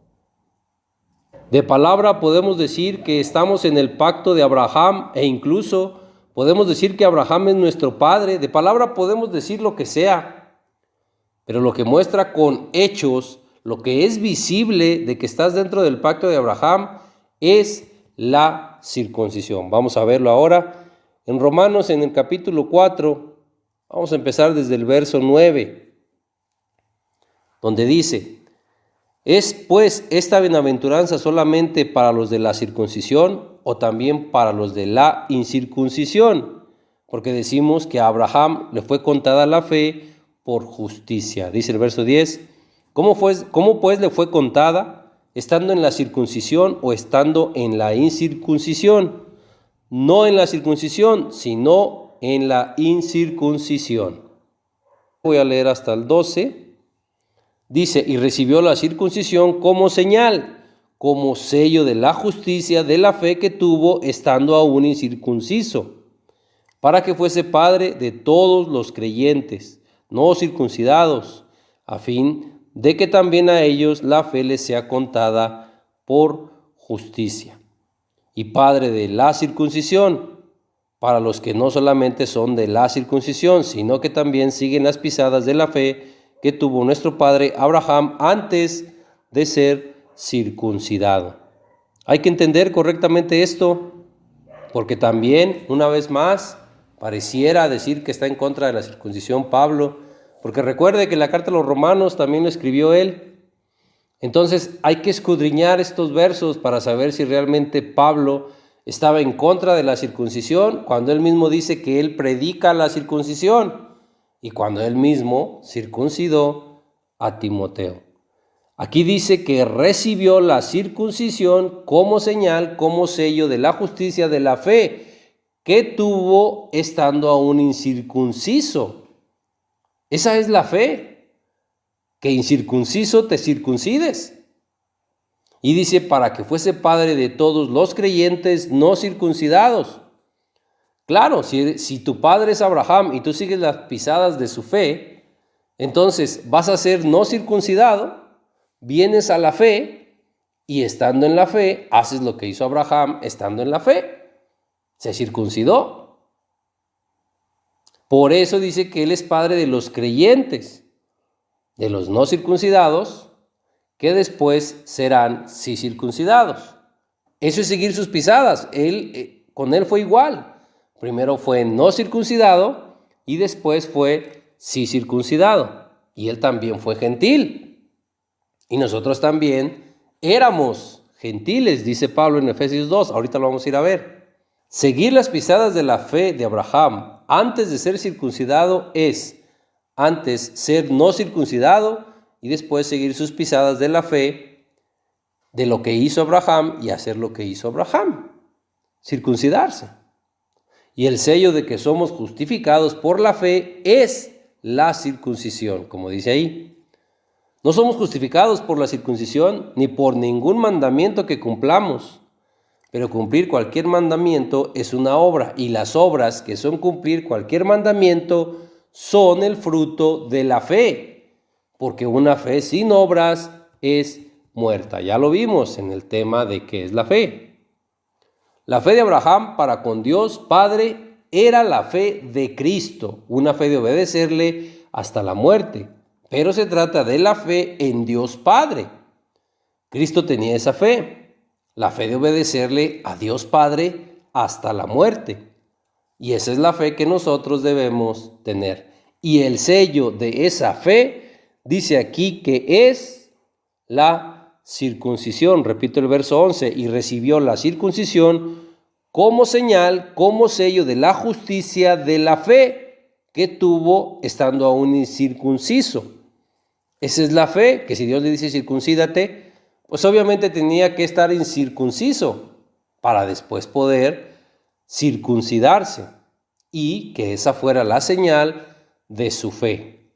De palabra podemos decir que estamos en el pacto de Abraham e incluso podemos decir que Abraham es nuestro padre. De palabra podemos decir lo que sea, pero lo que muestra con hechos, lo que es visible de que estás dentro del pacto de Abraham es la circuncisión. Vamos a verlo ahora en Romanos, en el capítulo 4. Vamos a empezar desde el verso 9, donde dice: ¿Es pues esta bienaventuranza solamente para los de la circuncisión o también para los de la incircuncisión? Porque decimos que a Abraham le fue contada la fe por justicia. Dice el verso 10, ¿cómo pues le fue contada? ¿Estando en la circuncisión o estando en la incircuncisión? No en la circuncisión, sino en la incircuncisión. Voy a leer hasta el 12. Dice, y recibió la circuncisión como señal, como sello de la justicia de la fe que tuvo estando aún incircunciso, para que fuese padre de todos los creyentes, no circuncidados, a fin de que también a ellos la fe les sea contada por justicia. Y padre de la circuncisión, para los que no solamente son de la circuncisión, sino que también siguen las pisadas de la fe que tuvo nuestro padre Abraham antes de ser circuncidado. Hay que entender correctamente esto, porque también, una vez más, pareciera decir que está en contra de la circuncisión Pablo, porque recuerde que la carta a los Romanos también lo escribió él. Entonces hay que escudriñar estos versos para saber si realmente Pablo estaba en contra de la circuncisión, cuando él mismo dice que él predica la circuncisión y cuando él mismo circuncidó a Timoteo. Aquí dice que recibió la circuncisión como señal, como sello de la justicia de la fe que tuvo estando aún incircunciso. Esa es la fe, que incircunciso te circuncides. Y dice, para que fuese padre de todos los creyentes no circuncidados. Claro, si tu padre es Abraham y tú sigues las pisadas de su fe, entonces vas a ser no circuncidado, vienes a la fe y estando en la fe, haces lo que hizo Abraham estando en la fe. Se circuncidó. Por eso dice que él es padre de los creyentes, de los no circuncidados, que después serán sí circuncidados. Eso es seguir sus pisadas. Con él fue igual. Primero fue no circuncidado y después fue sí circuncidado. Y él también fue gentil. Y nosotros también éramos gentiles, dice Pablo en Efesios 2. Ahorita lo vamos a ir a ver. Seguir las pisadas de la fe de Abraham antes de ser circuncidado es antes ser no circuncidado y después seguir sus pisadas de la fe de lo que hizo Abraham y hacer lo que hizo Abraham, circuncidarse. Y el sello de que somos justificados por la fe es la circuncisión, como dice ahí. No somos justificados por la circuncisión ni por ningún mandamiento que cumplamos, pero cumplir cualquier mandamiento es una obra, y las obras que son cumplir cualquier mandamiento son el fruto de la fe, porque una fe sin obras es muerta. Ya lo vimos en el tema de qué es la fe. La fe de Abraham para con Dios Padre era la fe de Cristo, una fe de obedecerle hasta la muerte, pero se trata de la fe en Dios Padre. Cristo tenía esa fe, la fe de obedecerle a Dios Padre hasta la muerte, y esa es la fe que nosotros debemos tener. Y el sello de esa fe dice aquí que es la circuncisión. Repito el verso 11, y recibió la circuncisión como señal, como sello de la justicia de la fe que tuvo estando aún incircunciso. Esa es la fe, que si Dios le dice circuncídate, pues obviamente tenía que estar incircunciso para después poder circuncidarse, y que esa fuera la señal de su fe.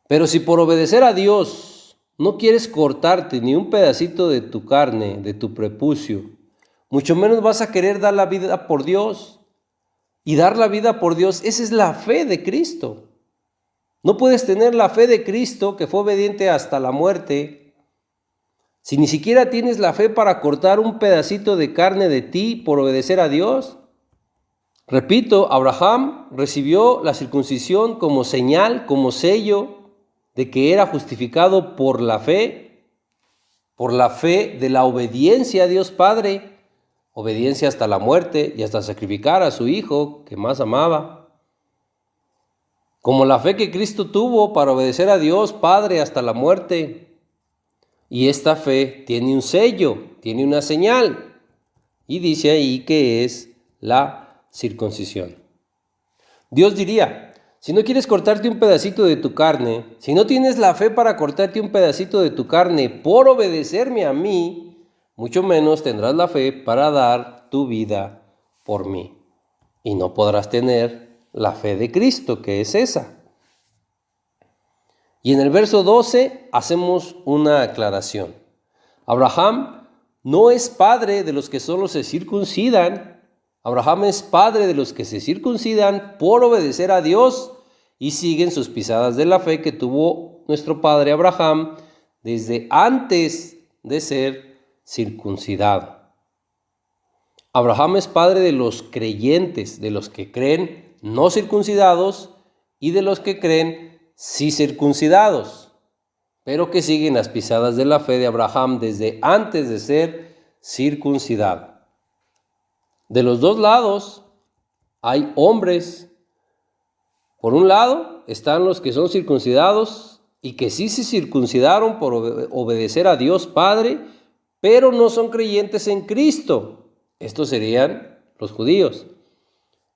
Pero si por obedecer a Dios no quieres cortarte ni un pedacito de tu carne, de tu prepucio, mucho menos vas a querer dar la vida por Dios. Y dar la vida por Dios, esa es la fe de Cristo. No puedes tener la fe de Cristo, que fue obediente hasta la muerte, si ni siquiera tienes la fe para cortar un pedacito de carne de ti por obedecer a Dios. Repito, Abraham recibió la circuncisión como señal, como sello de que era justificado por la fe de la obediencia a Dios Padre, obediencia hasta la muerte y hasta sacrificar a su hijo que más amaba. Como la fe que Cristo tuvo para obedecer a Dios Padre hasta la muerte. Y esta fe tiene un sello, tiene una señal, y dice ahí que es la circuncisión. Dios diría, si no quieres cortarte un pedacito de tu carne, si no tienes la fe para cortarte un pedacito de tu carne por obedecerme a mí, mucho menos tendrás la fe para dar tu vida por mí. Y no podrás tener la fe de Cristo, que es esa. Y en el verso 12 hacemos una aclaración. Abraham no es padre de los que solo se circuncidan. Abraham es padre de los que se circuncidan por obedecer a Dios y siguen sus pisadas de la fe que tuvo nuestro padre Abraham desde antes de ser circuncidado. Abraham es padre de los creyentes, de los que creen no circuncidados y de los que creen sí circuncidados, pero que siguen las pisadas de la fe de Abraham desde antes de ser circuncidado. De los dos lados hay hombres. Por un lado están los que son circuncidados y que sí se circuncidaron por obedecer a Dios Padre, pero no son creyentes en Cristo. Estos serían los judíos.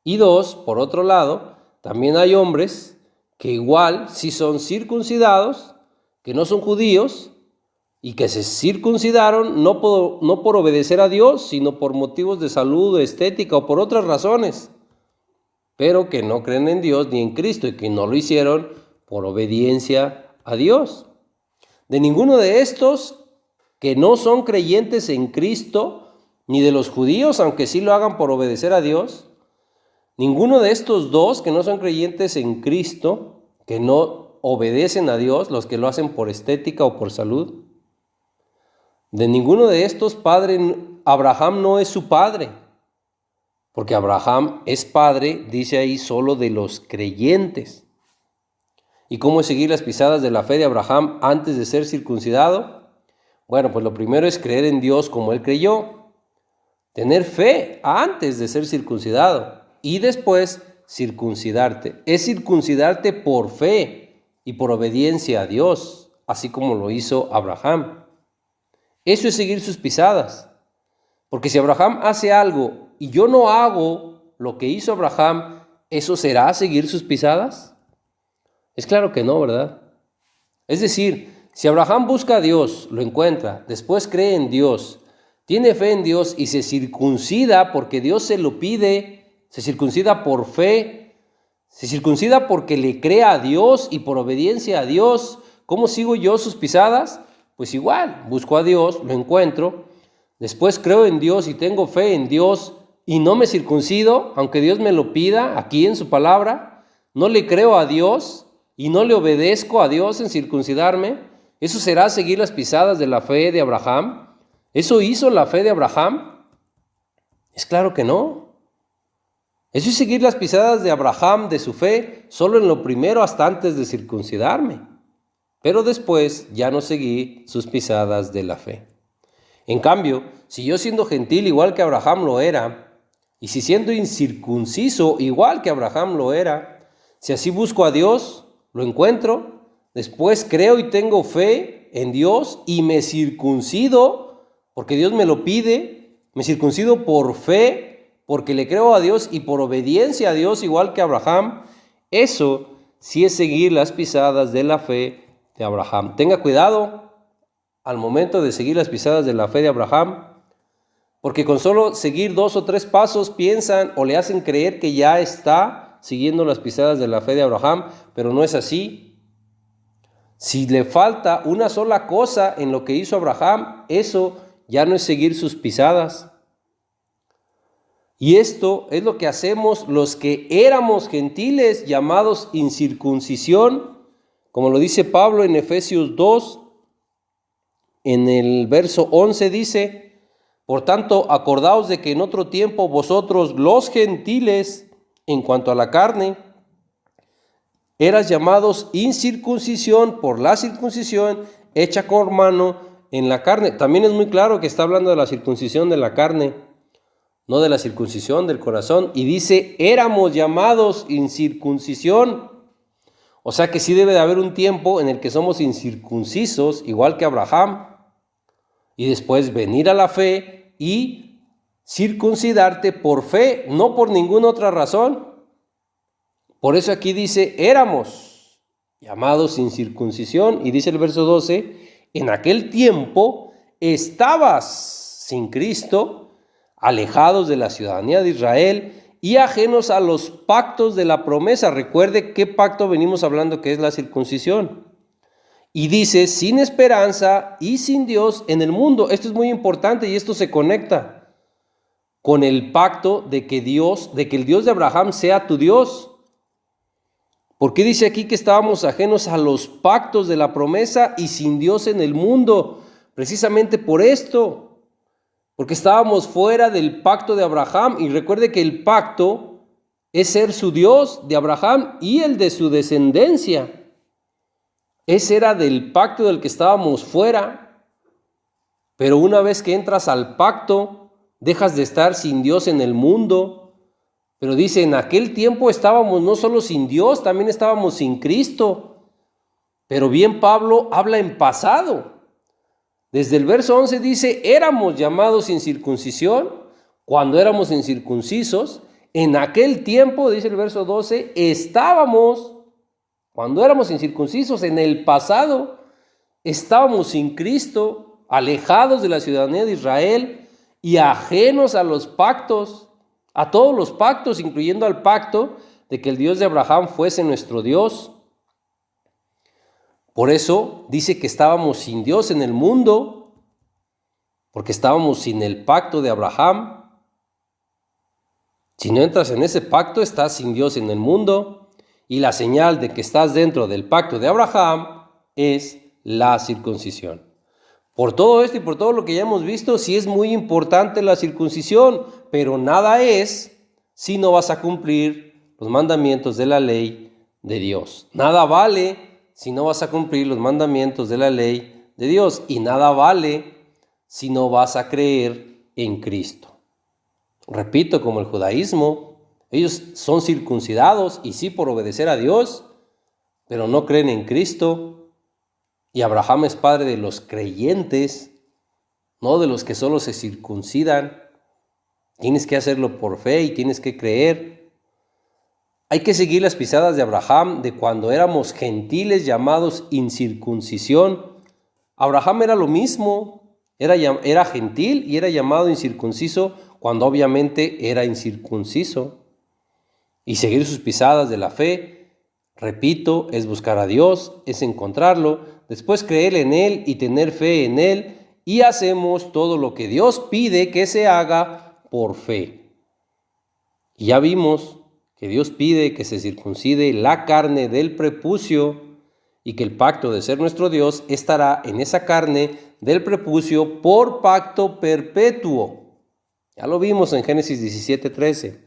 Y dos, por otro lado, también hay hombres que igual sí son circuncidados, que no son judíos, y que se circuncidaron no por obedecer a Dios, sino por motivos de salud, estética o por otras razones, pero que no creen en Dios ni en Cristo y que no lo hicieron por obediencia a Dios. De ninguno de estos que no son creyentes en Cristo, ni de los judíos, aunque sí lo hagan por obedecer a Dios, ninguno de estos dos que no son creyentes en Cristo, que no obedecen a Dios, los que lo hacen por estética o por salud, de ninguno de estos Abraham no es su padre, porque Abraham es padre, dice ahí, solo de los creyentes. ¿Y cómo es seguir las pisadas de la fe de Abraham antes de ser circuncidado? Bueno, pues lo primero es creer en Dios como él creyó, tener fe antes de ser circuncidado y después circuncidarte. Es circuncidarte por fe y por obediencia a Dios, así como lo hizo Abraham. Eso es seguir sus pisadas. Porque si Abraham hace algo y yo no hago lo que hizo Abraham, ¿eso será seguir sus pisadas? Es claro que no, ¿verdad? Es decir, si Abraham busca a Dios, lo encuentra, después cree en Dios, tiene fe en Dios y se circuncida porque Dios se lo pide, se circuncida por fe, se circuncida porque le cree a Dios y por obediencia a Dios. ¿Cómo sigo yo sus pisadas? Pues igual, busco a Dios, lo encuentro, después creo en Dios y tengo fe en Dios y no me circuncido, aunque Dios me lo pida aquí en su palabra, no le creo a Dios y no le obedezco a Dios en circuncidarme. ¿Eso será seguir las pisadas de la fe de Abraham? ¿Eso hizo la fe de Abraham? Es claro que no. Eso es seguir las pisadas de Abraham, de su fe, solo en lo primero hasta antes de circuncidarme. Pero después ya no seguí sus pisadas de la fe. En cambio, si yo siendo gentil igual que Abraham lo era, y si siendo incircunciso igual que Abraham lo era, si así busco a Dios, lo encuentro, después creo y tengo fe en Dios y me circuncido, porque Dios me lo pide, me circuncido por fe, porque le creo a Dios y por obediencia a Dios igual que Abraham, eso sí es seguir las pisadas de la fe de Abraham. Tenga cuidado al momento de seguir las pisadas de la fe de Abraham, porque con solo seguir 2 o 3 pasos piensan o le hacen creer que ya está siguiendo las pisadas de la fe de Abraham, pero no es así. Si le falta una sola cosa en lo que hizo Abraham, eso ya no es seguir sus pisadas. Y esto es lo que hacemos los que éramos gentiles llamados incircuncisión, como lo dice Pablo en Efesios 2, en el verso 11 dice: por tanto, acordaos de que en otro tiempo vosotros los gentiles, en cuanto a la carne, eras llamados incircuncisión por la circuncisión hecha con mano en la carne. También es muy claro que está hablando de la circuncisión de la carne, no de la circuncisión del corazón. Y dice, éramos llamados incircuncisión. O sea que sí debe de haber un tiempo en el que somos incircuncisos, igual que Abraham, y después venir a la fe y circuncidarte por fe, no por ninguna otra razón. Por eso aquí dice, éramos llamados sin circuncisión, y dice el verso 12, en aquel tiempo estabas sin Cristo, alejados de la ciudadanía de Israel y ajenos a los pactos de la promesa. Recuerde qué pacto venimos hablando, que es la circuncisión. Y dice, sin esperanza y sin Dios en el mundo. Esto es muy importante y esto se conecta con el pacto de que el Dios de Abraham sea tu Dios. ¿Por qué dice aquí que estábamos ajenos a los pactos de la promesa y sin Dios en el mundo? Precisamente por esto, porque estábamos fuera del pacto de Abraham. Y recuerde que el pacto es ser su Dios de Abraham y el de su descendencia. Ese era del pacto del que estábamos fuera, pero una vez que entras al pacto, dejas de estar sin Dios en el mundo. Pero dice, en aquel tiempo estábamos no solo sin Dios, también estábamos sin Cristo. Pero bien Pablo habla en pasado. Desde el verso 11 dice, éramos llamados sin circuncisión, cuando éramos incircuncisos. En aquel tiempo, dice el verso 12, estábamos. Cuando éramos incircuncisos, en el pasado, estábamos sin Cristo, alejados de la ciudadanía de Israel y ajenos a los pactos, a todos los pactos, incluyendo al pacto de que el Dios de Abraham fuese nuestro Dios. Por eso dice que estábamos sin Dios en el mundo, porque estábamos sin el pacto de Abraham. Si no entras en ese pacto, estás sin Dios en el mundo. Y la señal de que estás dentro del pacto de Abraham es la circuncisión. Por todo esto y por todo lo que ya hemos visto, sí es muy importante la circuncisión, pero nada es si no vas a cumplir los mandamientos de la ley de Dios. Nada vale si no vas a cumplir los mandamientos de la ley de Dios, y nada vale si no vas a creer en Cristo. Repito, como el judaísmo, ellos son circuncidados y sí por obedecer a Dios, pero no creen en Cristo. Y Abraham es padre de los creyentes, no de los que solo se circuncidan. Tienes que hacerlo por fe y tienes que creer. Hay que seguir las pisadas de Abraham de cuando éramos gentiles llamados incircuncisión. Abraham era lo mismo, era gentil y era llamado incircunciso cuando obviamente era incircunciso. Y seguir sus pisadas de la fe, repito, es buscar a Dios, es encontrarlo, después creer en Él y tener fe en Él, y hacemos todo lo que Dios pide que se haga por fe. Y ya vimos que Dios pide que se circuncide la carne del prepucio y que el pacto de ser nuestro Dios estará en esa carne del prepucio por pacto perpetuo. Ya lo vimos en Génesis 17:13.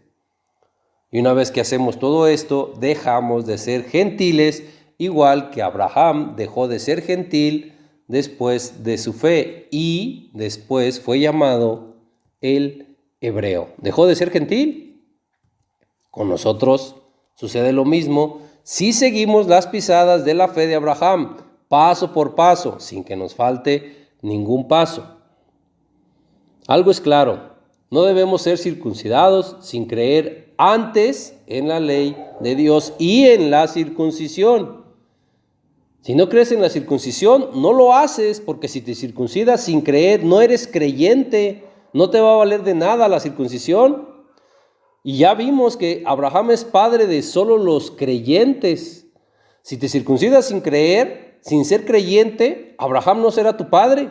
Y una vez que hacemos todo esto, dejamos de ser gentiles, igual que Abraham dejó de ser gentil después de su fe y después fue llamado el hebreo. ¿Dejó de ser gentil? Con nosotros sucede lo mismo si seguimos las pisadas de la fe de Abraham, paso por paso, sin que nos falte ningún paso. Algo es claro, no debemos ser circuncidados sin creer antes en la ley de Dios y en la circuncisión. Si no crees en la circuncisión, no lo haces, porque si te circuncidas sin creer, no eres creyente, no te va a valer de nada la circuncisión. Y ya vimos que Abraham es padre de solo los creyentes. Si te circuncidas sin creer, sin ser creyente, Abraham no será tu padre.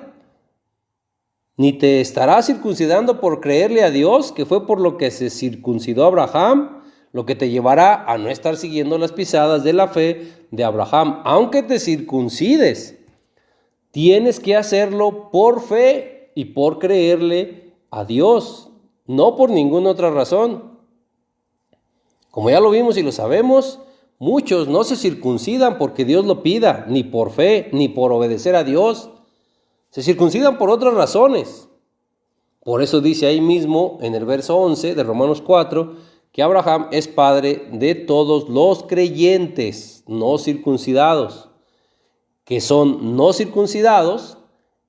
Ni te estará circuncidando por creerle a Dios, que fue por lo que se circuncidó Abraham, lo que te llevará a no estar siguiendo las pisadas de la fe de Abraham. Aunque te circuncides, tienes que hacerlo por fe y por creerle a Dios, no por ninguna otra razón. Como ya lo vimos y lo sabemos, muchos no se circuncidan porque Dios lo pida, ni por fe, ni por obedecer a Dios. Se circuncidan por otras razones. Por eso dice ahí mismo en el verso 11 de Romanos 4 que Abraham es padre de todos los creyentes no circuncidados, que son no circuncidados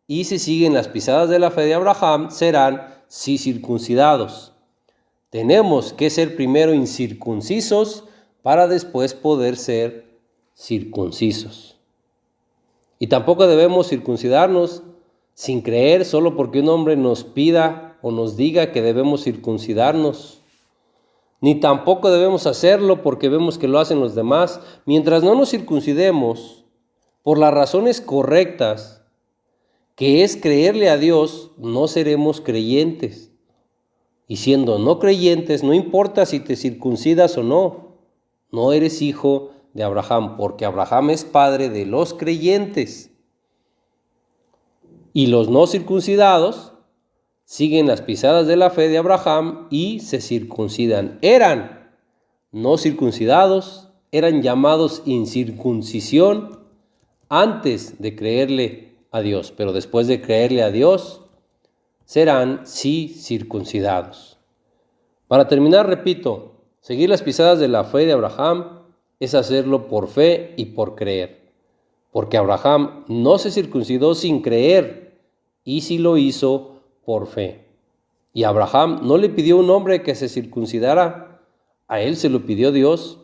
y si siguen las pisadas de la fe de Abraham serán sí circuncidados. Tenemos que ser primero incircuncisos para después poder ser circuncisos. Y tampoco debemos circuncidarnos sin creer solo porque un hombre nos pida o nos diga que debemos circuncidarnos. Ni tampoco debemos hacerlo porque vemos que lo hacen los demás. Mientras no nos circuncidemos por las razones correctas, que es creerle a Dios, no seremos creyentes. Y siendo no creyentes, no importa si te circuncidas o no, no eres hijo de Abraham, porque Abraham es padre de los creyentes. Y los no circuncidados siguen las pisadas de la fe de Abraham y se circuncidan. Eran no circuncidados, eran llamados incircuncisión antes de creerle a Dios, pero después de creerle a Dios, serán sí circuncidados. Para terminar, repito, seguir las pisadas de la fe de Abraham es hacerlo por fe y por creer, porque Abraham no se circuncidó sin creer y sí lo hizo por fe. Y Abraham no le pidió a un hombre que se circuncidara, a él se lo pidió Dios.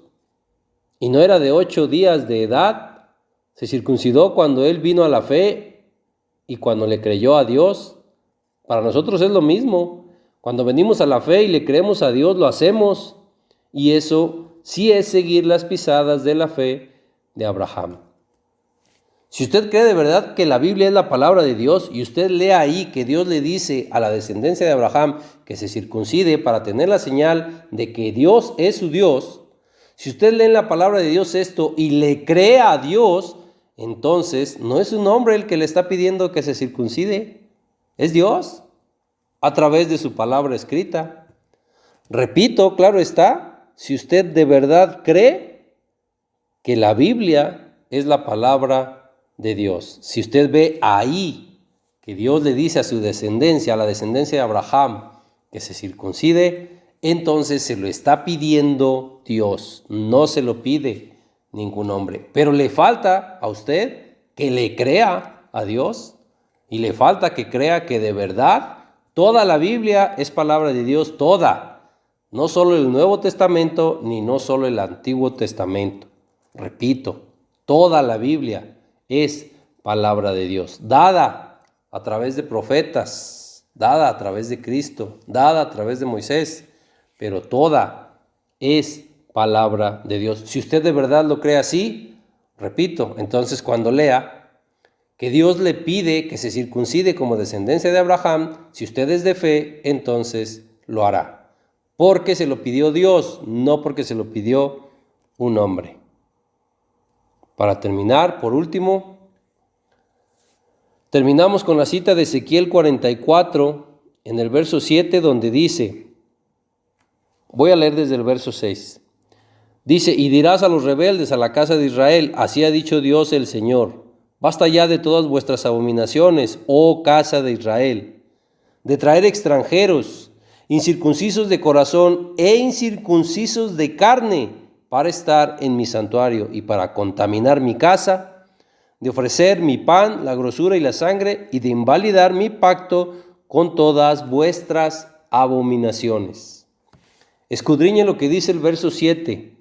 Y no era de 8 días de edad, se circuncidó cuando él vino a la fe y cuando le creyó a Dios. Para nosotros es lo mismo. Cuando venimos a la fe y le creemos a Dios, lo hacemos. Y eso sí es seguir las pisadas de la fe de Abraham. Si usted cree de verdad que la Biblia es la palabra de Dios y usted lee ahí que Dios le dice a la descendencia de Abraham que se circuncide para tener la señal de que Dios es su Dios, si usted lee en la palabra de Dios esto y le cree a Dios, entonces no es un hombre el que le está pidiendo que se circuncide, es Dios a través de su palabra escrita. Repito, claro está, si usted de verdad cree que la Biblia es la palabra de Dios. Si usted ve ahí que Dios le dice a su descendencia, a la descendencia de Abraham, que se circuncide, entonces se lo está pidiendo Dios, no se lo pide ningún hombre. Pero le falta a usted que le crea a Dios y le falta que crea que de verdad toda la Biblia es palabra de Dios, toda. No solo el Nuevo Testamento ni no solo el Antiguo Testamento. Repito, toda la Biblia es palabra de Dios, dada a través de profetas, dada a través de Cristo, dada a través de Moisés, pero toda es palabra de Dios. Si usted de verdad lo cree así, repito, entonces cuando lea que Dios le pide que se circuncide como descendencia de Abraham, si usted es de fe, entonces lo hará. Porque se lo pidió Dios, no porque se lo pidió un hombre. Para terminar, por último, terminamos con la cita de Ezequiel 44, en el verso 7, donde dice, voy a leer desde el verso 6. Dice, y dirás a los rebeldes, a la casa de Israel, así ha dicho Dios el Señor, basta ya de todas vuestras abominaciones, oh casa de Israel, de traer extranjeros, incircuncisos de corazón e incircuncisos de carne, para estar en mi santuario y para contaminar mi casa, de ofrecer mi pan, la grosura y la sangre, y de invalidar mi pacto con todas vuestras abominaciones. Escudriñe lo que dice el verso 7.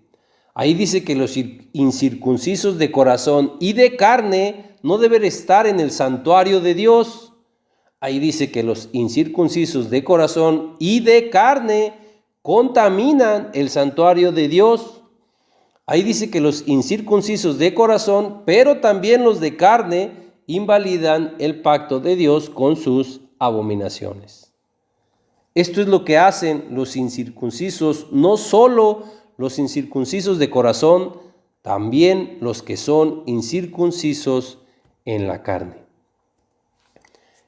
Ahí dice que los incircuncisos de corazón y de carne no deben estar en el santuario de Dios. Ahí dice que los incircuncisos de corazón y de carne contaminan el santuario de Dios. Ahí dice que los incircuncisos de corazón, pero también los de carne, invalidan el pacto de Dios con sus abominaciones. Esto es lo que hacen los incircuncisos, no solo los incircuncisos de corazón, también los que son incircuncisos en la carne.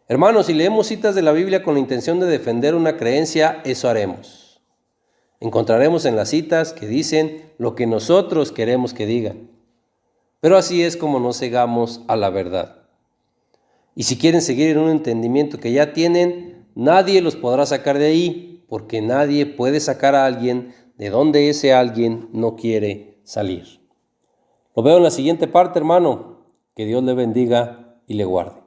Hermanos, si leemos citas de la Biblia con la intención de defender una creencia, eso haremos. Encontraremos en las citas que dicen lo que nosotros queremos que digan. Pero así es como nos cegamos a la verdad. Y si quieren seguir en un entendimiento que ya tienen, nadie los podrá sacar de ahí, porque nadie puede sacar a alguien de donde ese alguien no quiere salir. Lo veo en la siguiente parte, hermano. Que Dios le bendiga y le guarde.